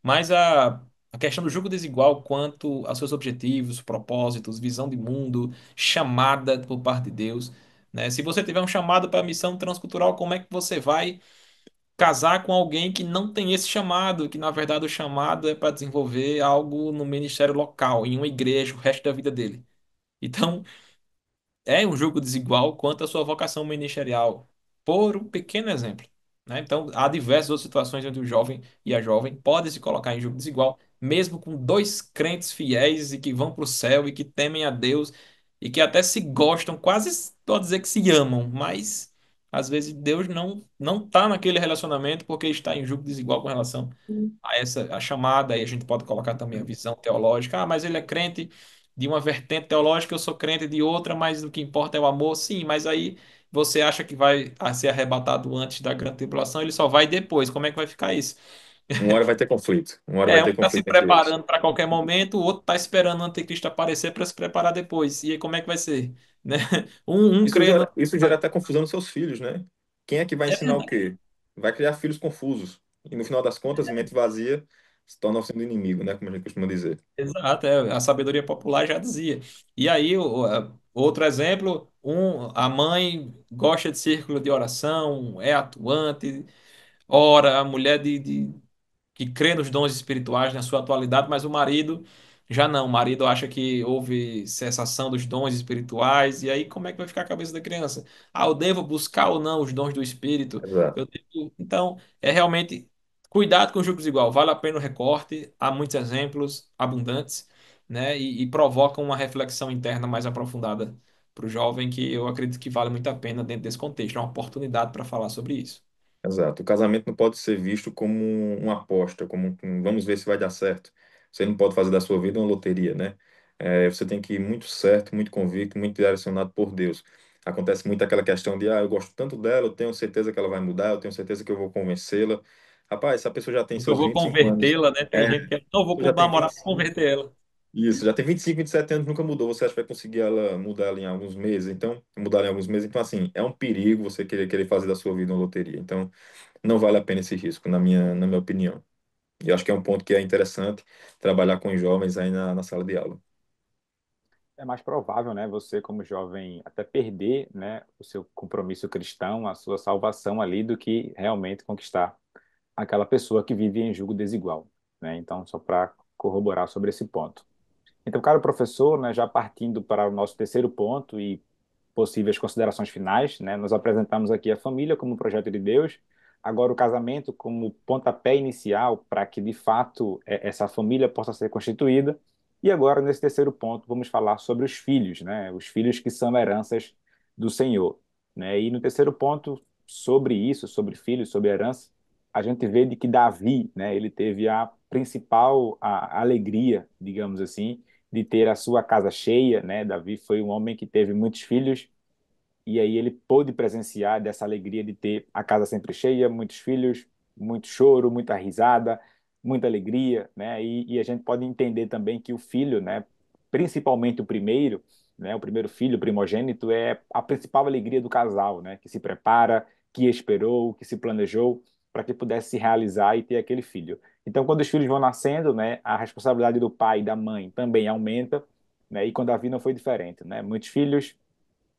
Mas a questão do jogo desigual quanto aos seus objetivos, propósitos, visão de mundo, chamada por parte de Deus, né? Se você tiver um chamado para a missão transcultural, como é que você vai casar com alguém que não tem esse chamado, que na verdade o chamado é para desenvolver algo no ministério local, em uma igreja, o resto da vida dele? Então, é um jogo desigual quanto à sua vocação ministerial, por um pequeno exemplo, né? Então, há diversas outras situações onde o jovem e a jovem podem se colocar em jogo desigual, mesmo com dois crentes fiéis e que vão para o céu e que temem a Deus e que até se gostam, quase pode dizer que se amam, mas às vezes Deus não está naquele relacionamento porque está em jogo desigual com relação a essa a chamada, aí a gente pode colocar também a visão teológica. Ah, mas ele é crente de uma vertente teológica, eu sou crente de outra, mas o que importa é o amor. Sim, mas aí você acha que vai ser arrebatado antes da grande tribulação, ele só vai depois. Como é que vai ficar isso? Uma hora vai ter conflito. Uma hora vai É, um ter está se conflito entre eles. preparando para qualquer momento, o outro está esperando o anticristo aparecer para se preparar depois. E aí como é que vai ser? Né? Um crendo. Isso gera até confusão nos seus filhos, né? Quem é que vai É ensinar o verdade. quê? Vai criar filhos confusos. E no final das contas, mente vazia se torna sendo inimigo, né? Como a gente costuma dizer. Exato, a sabedoria popular já dizia. E aí, outro exemplo, a mãe gosta de círculo de oração, é atuante, ora, a mulher que crê nos dons espirituais na sua atualidade, mas o marido já não. O marido acha que houve cessação dos dons espirituais, e aí como é que vai ficar a cabeça da criança? Ah, eu devo buscar ou não os dons do espírito? Exato. Então, é realmente cuidado com os julgos igual. Vale a pena o recorte, há muitos exemplos abundantes, né? E provocam uma reflexão interna mais aprofundada para o jovem, que eu acredito que vale muito a pena dentro desse contexto. É uma oportunidade para falar sobre isso. Exato. O casamento não pode ser visto como uma aposta, como vamos ver se vai dar certo. Você não pode fazer da sua vida uma loteria, né? Você tem que ir muito certo, muito convicto, muito direcionado por Deus. Acontece muito aquela questão de, eu gosto tanto dela, eu tenho certeza que ela vai mudar, eu tenho certeza que eu vou convencê-la. Rapaz, essa pessoa já tem Eu seus vou 25 anos. convertê-la, né? Tem É, gente que não vou já tem namorar 20, para converter ela. isso, já tem 25, 27 anos, nunca mudou. Você acha que vai conseguir ela mudar ela em alguns meses? Então, mudar ela em alguns meses. Então, assim, é um perigo você querer fazer da sua vida uma loteria. Então, não vale a pena esse risco, na minha opinião. E eu acho que é um ponto que é interessante trabalhar com os jovens aí na sala de aula. É mais provável, né, você como jovem até perder, né, o seu compromisso cristão, a sua salvação ali, do que realmente conquistar aquela pessoa que vive em julgo desigual, né? Então, só para corroborar sobre esse ponto. Então, caro professor, né, já partindo para o nosso terceiro ponto e possíveis considerações finais, né, nós apresentamos aqui a família como um projeto de Deus, agora o casamento como pontapé inicial para que, de fato, essa família possa ser constituída. E agora, nesse terceiro ponto, vamos falar sobre os filhos, né, os filhos que são heranças do Senhor, né? E no terceiro ponto, sobre isso, sobre filhos, sobre herança, a gente vê de que Davi, né, ele teve a principal a alegria, digamos assim, de ter a sua casa cheia, né? Davi foi um homem que teve muitos filhos e aí ele pôde presenciar dessa alegria de ter a casa sempre cheia, muitos filhos, muito choro, muita risada, muita alegria, né? E a gente pode entender também que o filho, né, principalmente o primeiro, né, o primeiro filho, o primogênito, é a principal alegria do casal, né? Que se prepara, que esperou, que se planejou para que pudesse se realizar e ter aquele filho. Então, quando os filhos vão nascendo, né, a responsabilidade do pai e da mãe também aumenta, né? E com Davi não foi diferente, né? Muitos filhos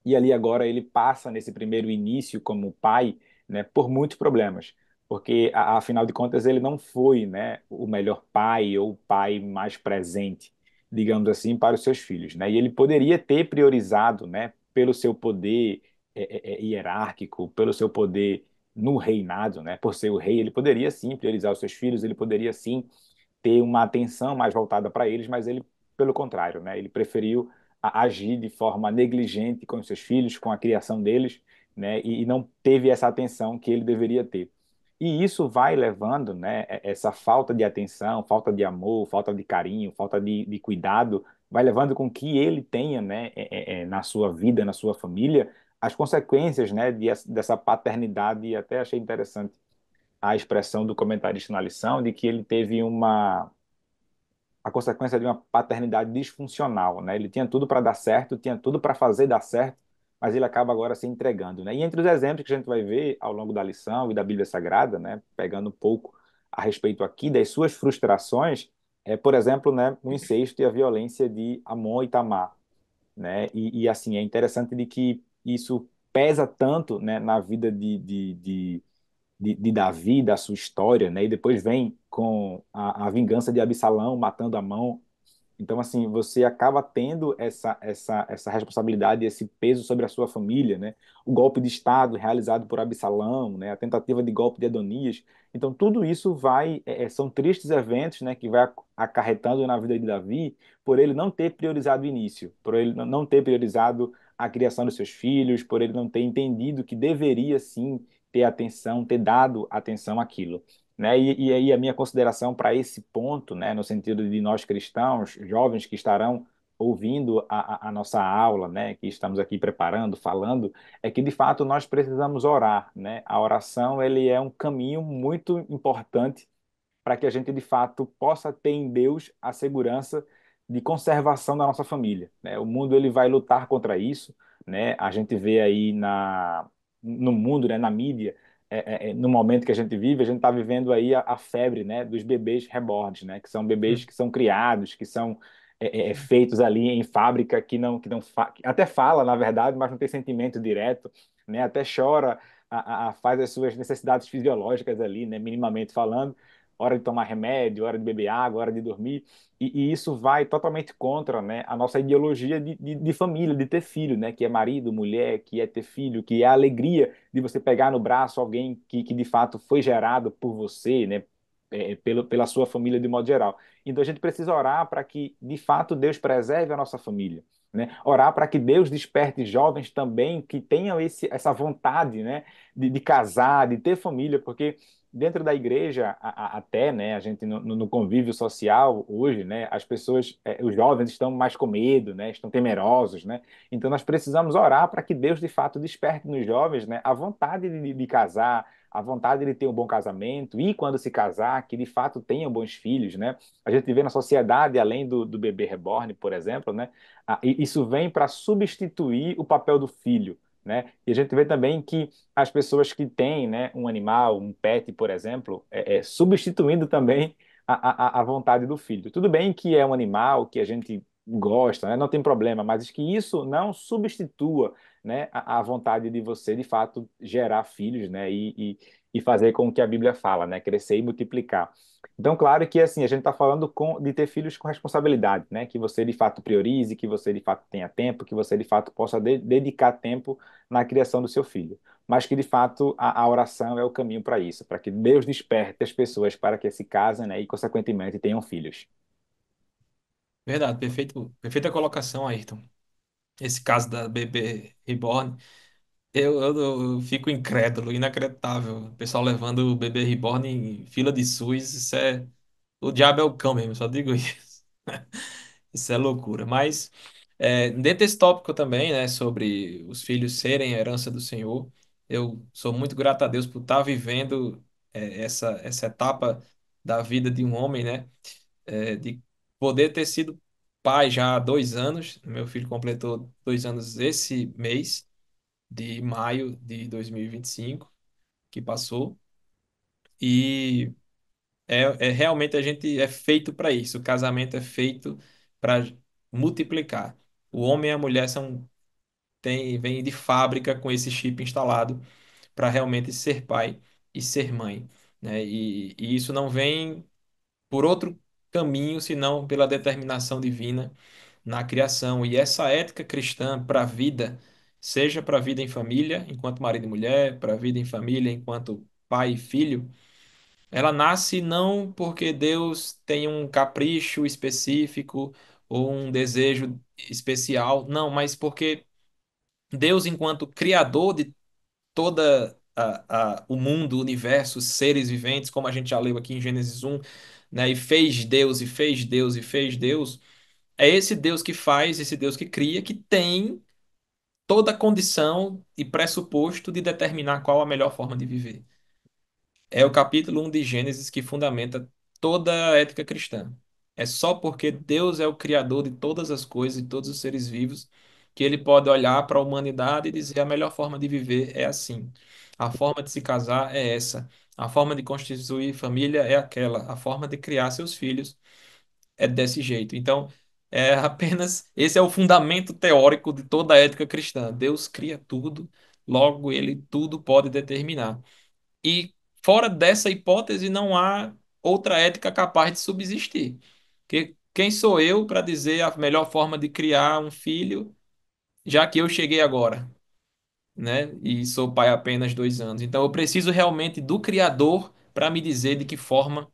e ali agora ele passa nesse primeiro início como pai, né, por muitos problemas, porque afinal de contas ele não foi, né, o melhor pai ou o pai mais presente, digamos assim, para os seus filhos, né? E ele poderia ter priorizado, né, pelo seu poder hierárquico, pelo seu poder no reinado, né, por ser o rei, ele poderia sim priorizar os seus filhos, ele poderia sim ter uma atenção mais voltada para eles, mas ele, pelo contrário, né, ele preferiu agir de forma negligente com os seus filhos, com a criação deles, né, e não teve essa atenção que ele deveria ter. E isso vai levando, né, essa falta de atenção, falta de amor, falta de carinho, falta de cuidado, vai levando com que ele tenha, né, na sua vida, na sua família, as consequências, né, dessa paternidade. E até achei interessante a expressão do comentarista na lição de que ele teve a consequência de uma paternidade disfuncional, né? Ele tinha tudo para dar certo, tinha tudo para fazer dar certo, mas ele acaba agora se entregando, né? E entre os exemplos que a gente vai ver ao longo da lição e da Bíblia Sagrada, né, pegando um pouco a respeito aqui das suas frustrações, por exemplo, né, o incesto e a violência de Amon e Tamar, né? E assim, é interessante de que isso pesa tanto, né, na vida de Davi, da sua história, né? E depois vem com a vingança de Absalão matando Amon. Então, assim, você acaba tendo essa responsabilidade, esse peso sobre a sua família, né? O golpe de Estado realizado por Absalão, né? A tentativa de golpe de Adonias. Então, tudo isso são tristes eventos, né? Que vai acarretando na vida de Davi por ele não ter priorizado o início, por ele não ter priorizado a criação dos seus filhos, por ele não ter entendido que deveria, sim, ter atenção, ter dado atenção àquilo, né? E aí a minha consideração para esse ponto, né, no sentido de nós cristãos, jovens que estarão ouvindo a nossa aula, né, que estamos aqui preparando, falando, é que de fato nós precisamos orar, né? A oração ele é um caminho muito importante para que a gente de fato possa ter em Deus a segurança de conservação da nossa família, né? O mundo ele vai lutar contra isso, né? A gente vê aí no mundo, né, na mídia, no momento que a gente vive, a gente está vivendo aí a febre, né, dos bebês reborns, né? Que são bebês Hum. que são criados, que são feitos ali em fábrica que até fala, na verdade, mas não tem sentimento direto, né? Até chora, faz as suas necessidades fisiológicas ali, né, minimamente falando, hora de tomar remédio, hora de beber água, hora de dormir, e isso vai totalmente contra, né, a nossa ideologia de família, de ter filho, né, que é marido, mulher, que é ter filho, que é a alegria de você pegar no braço alguém que de fato foi gerado por você, né, pela sua família de modo geral. Então a gente precisa orar para que de fato Deus preserve a nossa família. Né? Orar para que Deus desperte jovens também que tenham essa vontade, né, de casar, de ter família, porque dentro da igreja até, né, a gente no convívio social hoje, né, as pessoas, os jovens estão mais com medo, né, estão temerosos, né, então nós precisamos orar para que Deus de fato desperte nos jovens, né, a vontade de casar, a vontade de ter um bom casamento e quando se casar, que de fato tenham bons filhos, né, a gente vê na sociedade, além do bebê reborn, por exemplo, né, isso vem para substituir o papel do filho, né, e a gente vê também que as pessoas que têm, né, um animal, um pet, por exemplo, substituindo também a vontade do filho. Tudo bem que é um animal que a gente gosta, né, não tem problema, mas que isso não substitua, né, a vontade de você, de fato, gerar filhos, né, e fazer com o que a Bíblia fala, né, crescer e multiplicar. Então, claro que assim, a gente está falando de ter filhos com responsabilidade, né? Que você de fato priorize, que você de fato tenha tempo, que você de fato possa dedicar tempo na criação do seu filho, mas que de fato a oração é o caminho para isso, para que Deus desperte as pessoas para que se casem, né, e consequentemente tenham filhos. Verdade, perfeita colocação, Ayrton. Esse caso da bebê reborn, eu fico incrédulo, inacreditável. O pessoal levando o bebê reborn em fila de SUS, isso é. O diabo é o cão mesmo, só digo isso. Isso é loucura. Mas, dentro desse tópico também, né, sobre os filhos serem a herança do Senhor, eu sou muito grato a Deus por estar vivendo, essa etapa da vida de um homem, né, de poder ter sido pai já há 2 anos. Meu filho completou 2 anos esse mês de maio de 2025, que passou. E realmente a gente é feito para isso. O casamento é feito para multiplicar. O homem e a mulher vêm de fábrica com esse chip instalado para realmente ser pai e ser mãe, né? E isso não vem por outro caminho senão pela determinação divina na criação. E essa ética cristã para a vida, seja para a vida em família, enquanto marido e mulher, para a vida em família, enquanto pai e filho, ela nasce não porque Deus tem um capricho específico ou um desejo especial, não, mas porque Deus, enquanto criador de toda o mundo, o universo, os seres viventes, como a gente já leu aqui em Gênesis 1, né, e fez Deus, e fez Deus, e fez Deus, é esse Deus que faz, esse Deus que cria, que tem toda a condição e pressuposto de determinar qual a melhor forma de viver. É o capítulo 1 de Gênesis que fundamenta toda a ética cristã. É só porque Deus é o criador de todas as coisas, de todos os seres vivos, que ele pode olhar para a humanidade e dizer a melhor forma de viver é assim. A forma de se casar é essa. A forma de constituir família é aquela. A forma de criar seus filhos é desse jeito. Então, é apenas esse é o fundamento teórico de toda a ética cristã. Deus cria tudo, logo ele tudo pode determinar. E fora dessa hipótese, não há outra ética capaz de subsistir. Que quem sou eu para dizer a melhor forma de criar um filho, já que eu cheguei agora, né? E sou pai há apenas 2 anos. Então eu preciso realmente do Criador para me dizer de que forma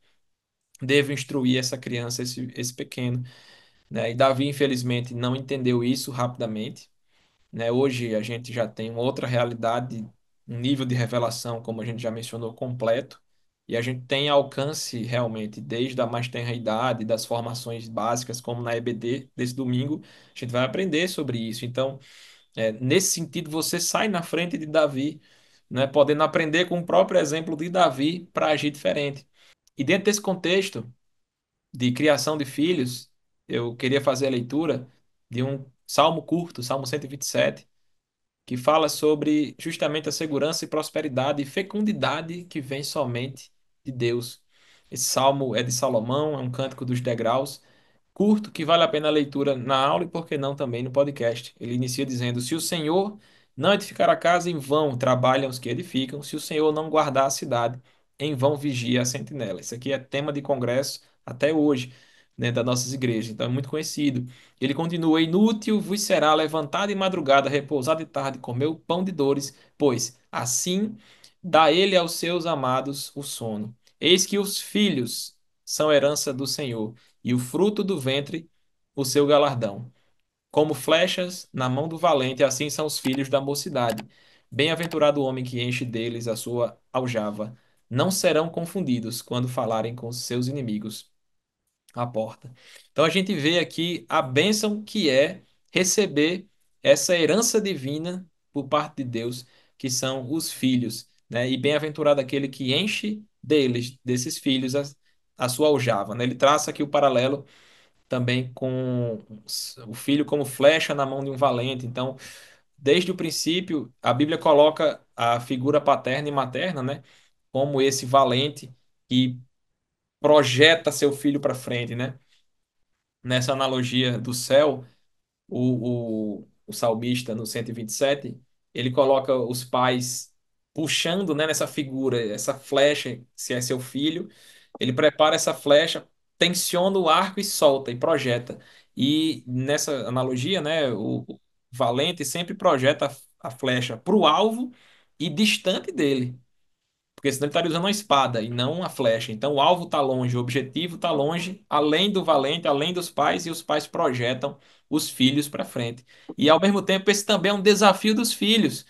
devo instruir essa criança, esse pequeno, né? E Davi, infelizmente, não entendeu isso rapidamente, né? Hoje a gente já tem uma outra realidade, um nível de revelação, como a gente já mencionou, completo, e a gente tem alcance realmente desde a mais tenra idade, das formações básicas, como na EBD desse domingo, a gente vai aprender sobre isso. Então, nesse sentido, você sai na frente de Davi, né? Podendo aprender com o próprio exemplo de Davi para agir diferente. E dentro desse contexto de criação de filhos, eu queria fazer a leitura de um salmo curto, Salmo 127, que fala sobre justamente a segurança e prosperidade e fecundidade que vem somente de Deus. Esse salmo é de Salomão, é um cântico dos degraus, curto, que vale a pena a leitura na aula e, por que não, também no podcast. Ele inicia dizendo: Se o Senhor não edificar a casa, em vão trabalham os que edificam, se o Senhor não guardar a cidade, em vão vigia a sentinela. Isso aqui é tema de congresso até hoje, dentro das nossas igrejas, então é muito conhecido. Ele continua: Inútil vos será levantar de madrugada, repousar de tarde, comer o pão de dores, pois assim dá ele aos seus amados o sono. Eis que os filhos são herança do Senhor e o fruto do ventre o seu galardão. Como flechas na mão do valente, assim são os filhos da mocidade. Bem-aventurado o homem que enche deles a sua aljava. Não serão confundidos quando falarem com seus inimigos à porta. Então a gente vê aqui a bênção que é receber essa herança divina por parte de Deus, que são os filhos, né? E bem-aventurado aquele que enche deles, desses filhos, a sua aljava, né? Ele traça aqui o paralelo também com o filho como flecha na mão de um valente. Então, desde o princípio, a Bíblia coloca a figura paterna e materna, né, como esse valente que projeta seu filho para frente, né? Nessa analogia do céu, o salmista no 127, ele coloca os pais puxando, né, nessa figura, essa flecha, se é seu filho, ele prepara essa flecha, tensiona o arco e solta e projeta. E nessa analogia, né, o valente sempre projeta a flecha para o alvo e distante dele. Porque senão ele estaria usando uma espada e não uma flecha. Então o alvo está longe, o objetivo está longe, além do valente, além dos pais, e os pais projetam os filhos para frente. E ao mesmo tempo, esse também é um desafio dos filhos,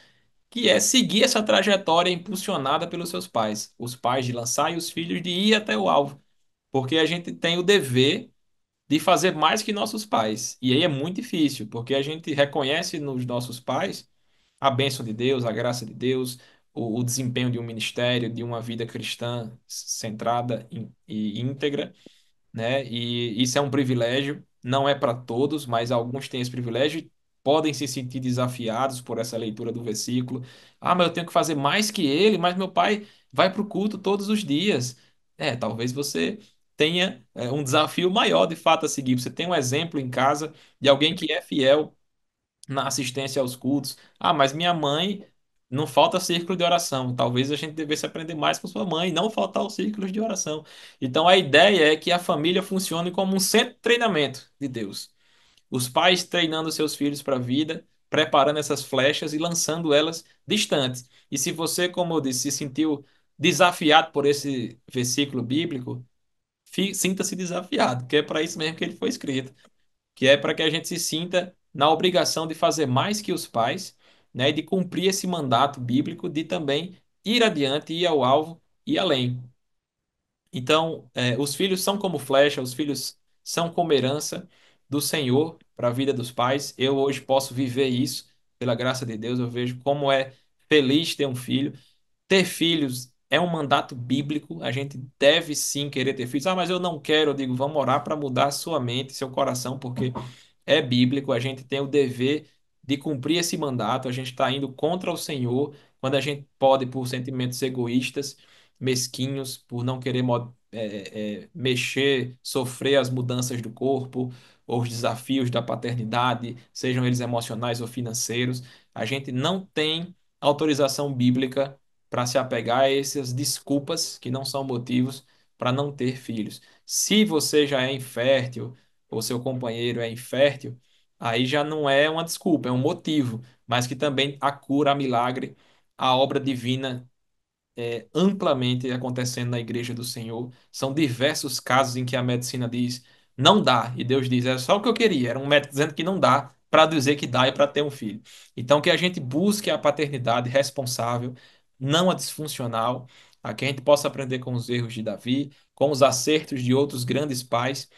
que é seguir essa trajetória impulsionada pelos seus pais. Os pais de lançar e os filhos de ir até o alvo. Porque a gente tem o dever de fazer mais que nossos pais. E aí é muito difícil, porque a gente reconhece nos nossos pais a bênção de Deus, a graça de Deus, o desempenho de um ministério, de uma vida cristã centrada e íntegra, né? E isso é um privilégio, não é para todos, mas alguns têm esse privilégio e podem se sentir desafiados por essa leitura do versículo. Ah, mas eu tenho que fazer mais que ele, mas meu pai vai para o culto todos os dias. Talvez você tenha um desafio maior de fato a seguir. Você tem um exemplo em casa de alguém que é fiel na assistência aos cultos. Ah, mas minha mãe não falta círculo de oração. Talvez a gente devesse aprender mais com sua mãe, não faltar os círculos de oração. Então a ideia é que a família funcione como um centro de treinamento de Deus. Os pais treinando seus filhos para a vida, preparando essas flechas e lançando elas distantes. E se você, como eu disse, se sentiu desafiado por esse versículo bíblico, sinta-se desafiado, que é para isso mesmo que ele foi escrito, que é para que a gente se sinta na obrigação de fazer mais que os pais, né, e de cumprir esse mandato bíblico de também ir adiante, ir ao alvo e além. Então, os filhos são como flecha, os filhos são como herança do Senhor para a vida dos pais. Eu hoje posso viver isso, pela graça de Deus, eu vejo como é feliz ter um filho. Ter filhos é um mandato bíblico, a gente deve sim querer ter filhos. Ah, mas eu não quero. Eu digo, vamos orar para mudar a sua mente, seu coração, porque é bíblico, a gente tem o dever de cumprir esse mandato, a gente está indo contra o Senhor quando a gente pode, por sentimentos egoístas, mesquinhos, por não querer mexer, sofrer as mudanças do corpo, ou os desafios da paternidade, sejam eles emocionais ou financeiros. A gente não tem autorização bíblica para se apegar a essas desculpas que não são motivos para não ter filhos. Se você já é infértil, ou seu companheiro é infértil, aí já não é uma desculpa, é um motivo, mas que também a cura, a milagre, a obra divina amplamente acontecendo na igreja do Senhor. São diversos casos em que a medicina diz não dá, e Deus diz, é só o que eu queria, era um médico dizendo que não dá para dizer que dá e para ter um filho. Então que a gente busque a paternidade responsável, não a disfuncional, a que a gente possa aprender com os erros de Davi, com os acertos de outros grandes pais,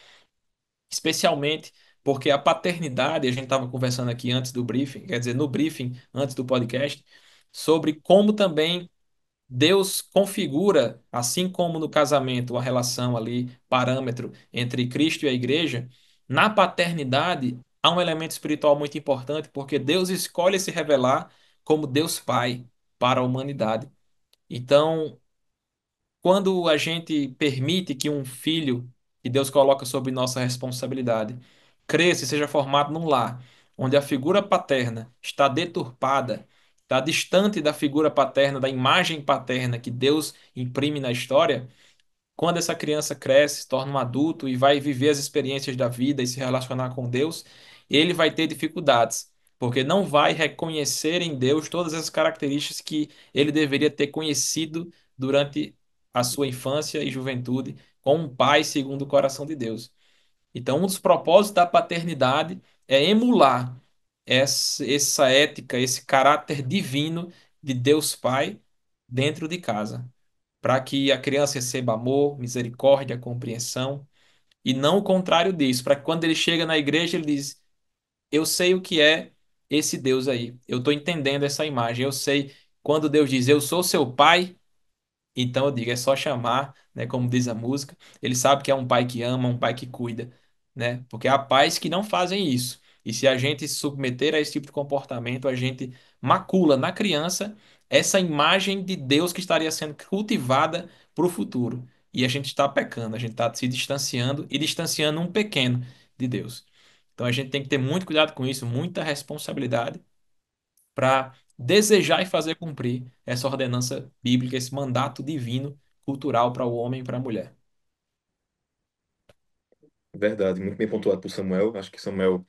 especialmente porque a paternidade, a gente estava conversando aqui antes do briefing, quer dizer, no briefing, antes do podcast, sobre como também Deus configura, assim como no casamento, a relação ali, parâmetro entre Cristo e a igreja, na paternidade há um elemento espiritual muito importante, porque Deus escolhe se revelar como Deus Pai para a humanidade. Então, quando a gente permite que um filho que Deus coloca sob nossa responsabilidade cresça e seja formado num lar onde a figura paterna está deturpada, está distante da figura paterna, da imagem paterna que Deus imprime na história, quando essa criança cresce, se torna um adulto e vai viver as experiências da vida e se relacionar com Deus, ele vai ter dificuldades, porque não vai reconhecer em Deus todas as características que ele deveria ter conhecido durante a sua infância e juventude, com um pai segundo o coração de Deus. Então, um dos propósitos da paternidade é emular essa ética, esse caráter divino de Deus Pai dentro de casa para que a criança receba amor, misericórdia, compreensão, e não o contrário disso, para que quando ele chega na igreja ele diz: Eu sei o que é esse Deus aí, eu estou entendendo essa imagem, eu sei quando Deus diz: Eu sou seu pai. Então eu digo, é só chamar, né, como diz a música. Ele sabe que é um pai que ama, um pai que cuida, né? Porque há pais que não fazem isso. E se a gente se submeter a esse tipo de comportamento, a gente macula na criança essa imagem de Deus que estaria sendo cultivada para o futuro. E a gente está pecando, a gente está se distanciando e distanciando um pequeno de Deus. Então a gente tem que ter muito cuidado com isso, muita responsabilidade para desejar e fazer cumprir essa ordenança bíblica, esse mandato divino, cultural para o homem e para a mulher. Verdade, muito bem pontuado por Samuel. Acho que Samuel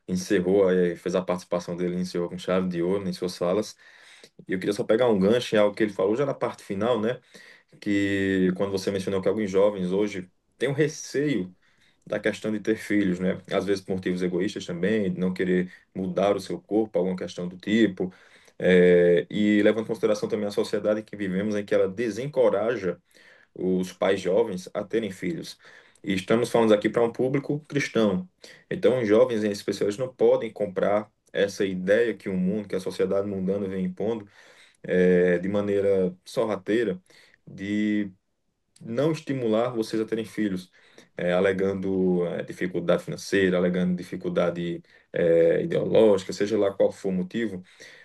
encerrou, fez a participação dele, encerrou com chave de ouro em suas falas. E eu queria só pegar um gancho em algo que ele falou já na parte final, né? Que quando você mencionou que alguns jovens hoje têm um receio da questão de ter filhos, né? Às vezes por motivos egoístas também, de não querer mudar o seu corpo, alguma questão do tipo. E levando em consideração também a sociedade que vivemos, em que ela desencoraja os pais jovens a terem filhos. E estamos falando aqui para um público cristão. Então, os jovens em especial eles não podem comprar essa ideia que o mundo, que a sociedade mundana vem impondo, de maneira sorrateira, de não estimular vocês a terem filhos, alegando dificuldade financeira, alegando dificuldade ideológica, seja lá qual for o motivo.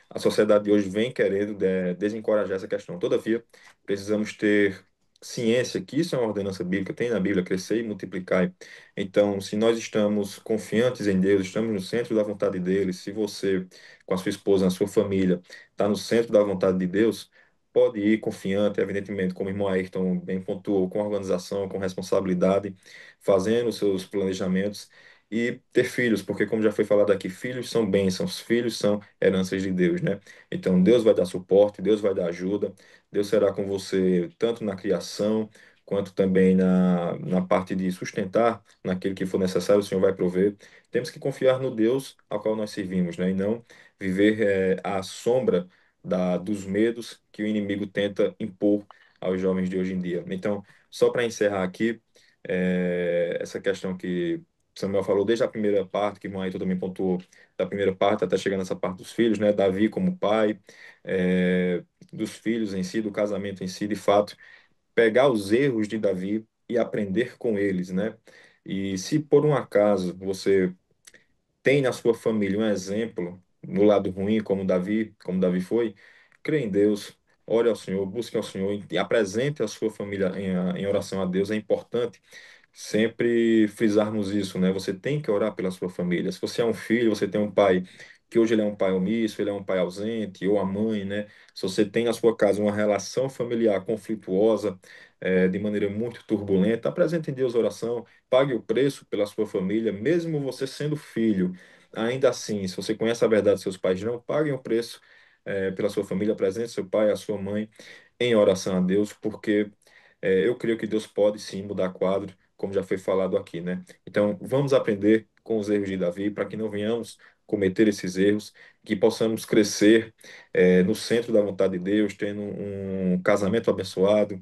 A sociedade de hoje vem querendo desencorajar essa questão. Todavia, precisamos ter ciência que isso é uma ordenança bíblica, tem na Bíblia, crescer e multiplicar. Então, se nós estamos confiantes em Deus, estamos no centro da vontade dele, se você, com a sua esposa, na sua família, está no centro da vontade de Deus, pode ir confiante, evidentemente, como o irmão Ayrton bem pontuou, com organização, com responsabilidade, fazendo os seus planejamentos e ter filhos, porque como já foi falado aqui, filhos são bênçãos, filhos são heranças de Deus, né? Então Deus vai dar suporte, Deus vai dar ajuda, Deus será com você tanto na criação quanto também na parte de sustentar naquilo que for necessário, o Senhor vai prover. Temos que confiar no Deus ao qual nós servimos, né? E não viver à sombra dos medos que o inimigo tenta impor aos jovens de hoje em dia. Então, só para encerrar aqui, essa questão que Samuel falou desde a primeira parte, que Moaito também pontuou, da primeira parte até chegar nessa parte dos filhos, né? Davi como pai, dos filhos em si, do casamento em si, de fato, pegar os erros de Davi e aprender com eles, né? E se por um acaso você tem na sua família um exemplo no lado ruim, como Davi foi, crê em Deus, ore ao Senhor, busque ao Senhor e apresente a sua família em oração a Deus. É importante sempre frisarmos isso, né? Você tem que orar pela sua família. Se você é um filho, você tem um pai que hoje ele é um pai omisso, ele é um pai ausente, ou a mãe, né? Se você tem na sua casa uma relação familiar conflituosa, de maneira muito turbulenta, apresente em Deus oração, pague o preço pela sua família, mesmo você sendo filho. Ainda assim, se você conhece a verdade dos seus pais, não paguem o preço, pela sua família, apresente seu pai, a sua mãe em oração a Deus, porque eu creio que Deus pode sim mudar quadro, como já foi falado aqui, né? Então, vamos aprender com os erros de Davi para que não venhamos cometer esses erros, que possamos crescer no centro da vontade de Deus, tendo um casamento abençoado,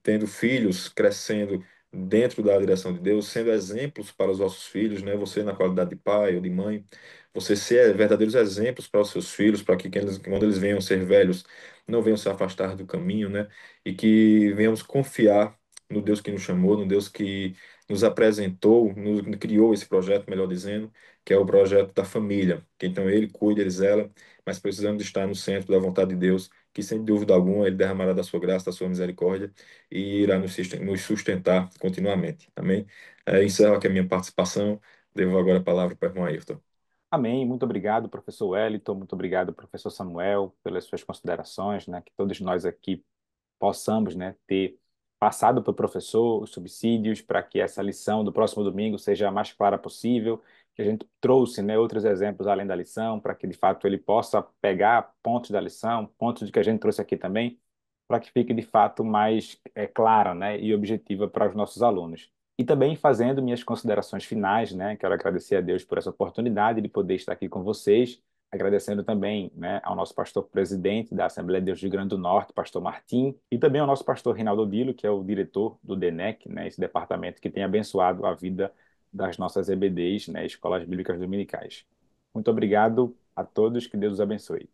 tendo filhos crescendo dentro da direção de Deus, sendo exemplos para os nossos filhos, né? Você na qualidade de pai ou de mãe, você ser verdadeiros exemplos para os seus filhos, para que quando eles venham ser velhos, não venham se afastar do caminho, né? E que venhamos confiar no Deus que nos chamou, no Deus que nos apresentou, nos criou esse projeto, melhor dizendo, que é o projeto da família. Que então ele cuida, ele zela, mas precisamos estar no centro da vontade de Deus, que sem dúvida alguma ele derramará da sua graça, da sua misericórdia e irá nos sustentar continuamente. Amém? Encerro aqui a minha participação. Devo agora a palavra para o irmão Ayrton. Amém. Muito obrigado, professor Wellington. Muito obrigado, professor Samuel, pelas suas considerações, né? Que todos nós aqui possamos, né, ter passado para o professor os subsídios para que essa lição do próximo domingo seja a mais clara possível, que a gente trouxe, né, outros exemplos além da lição, para que de fato ele possa pegar pontos da lição, pontos de que a gente trouxe aqui também, para que fique de fato mais clara, né, e objetiva para os nossos alunos. E também fazendo minhas considerações finais, né, quero agradecer a Deus por essa oportunidade de poder estar aqui com vocês, agradecendo também, né, ao nosso pastor presidente da Assembleia de Deus do Rio Grande do Norte, pastor Martim, e também ao nosso pastor Rinaldo Dilo, que é o diretor do DENEC, né, esse departamento que tem abençoado a vida das nossas EBDs, né, Escolas Bíblicas Dominicais. Muito obrigado a todos, que Deus os abençoe.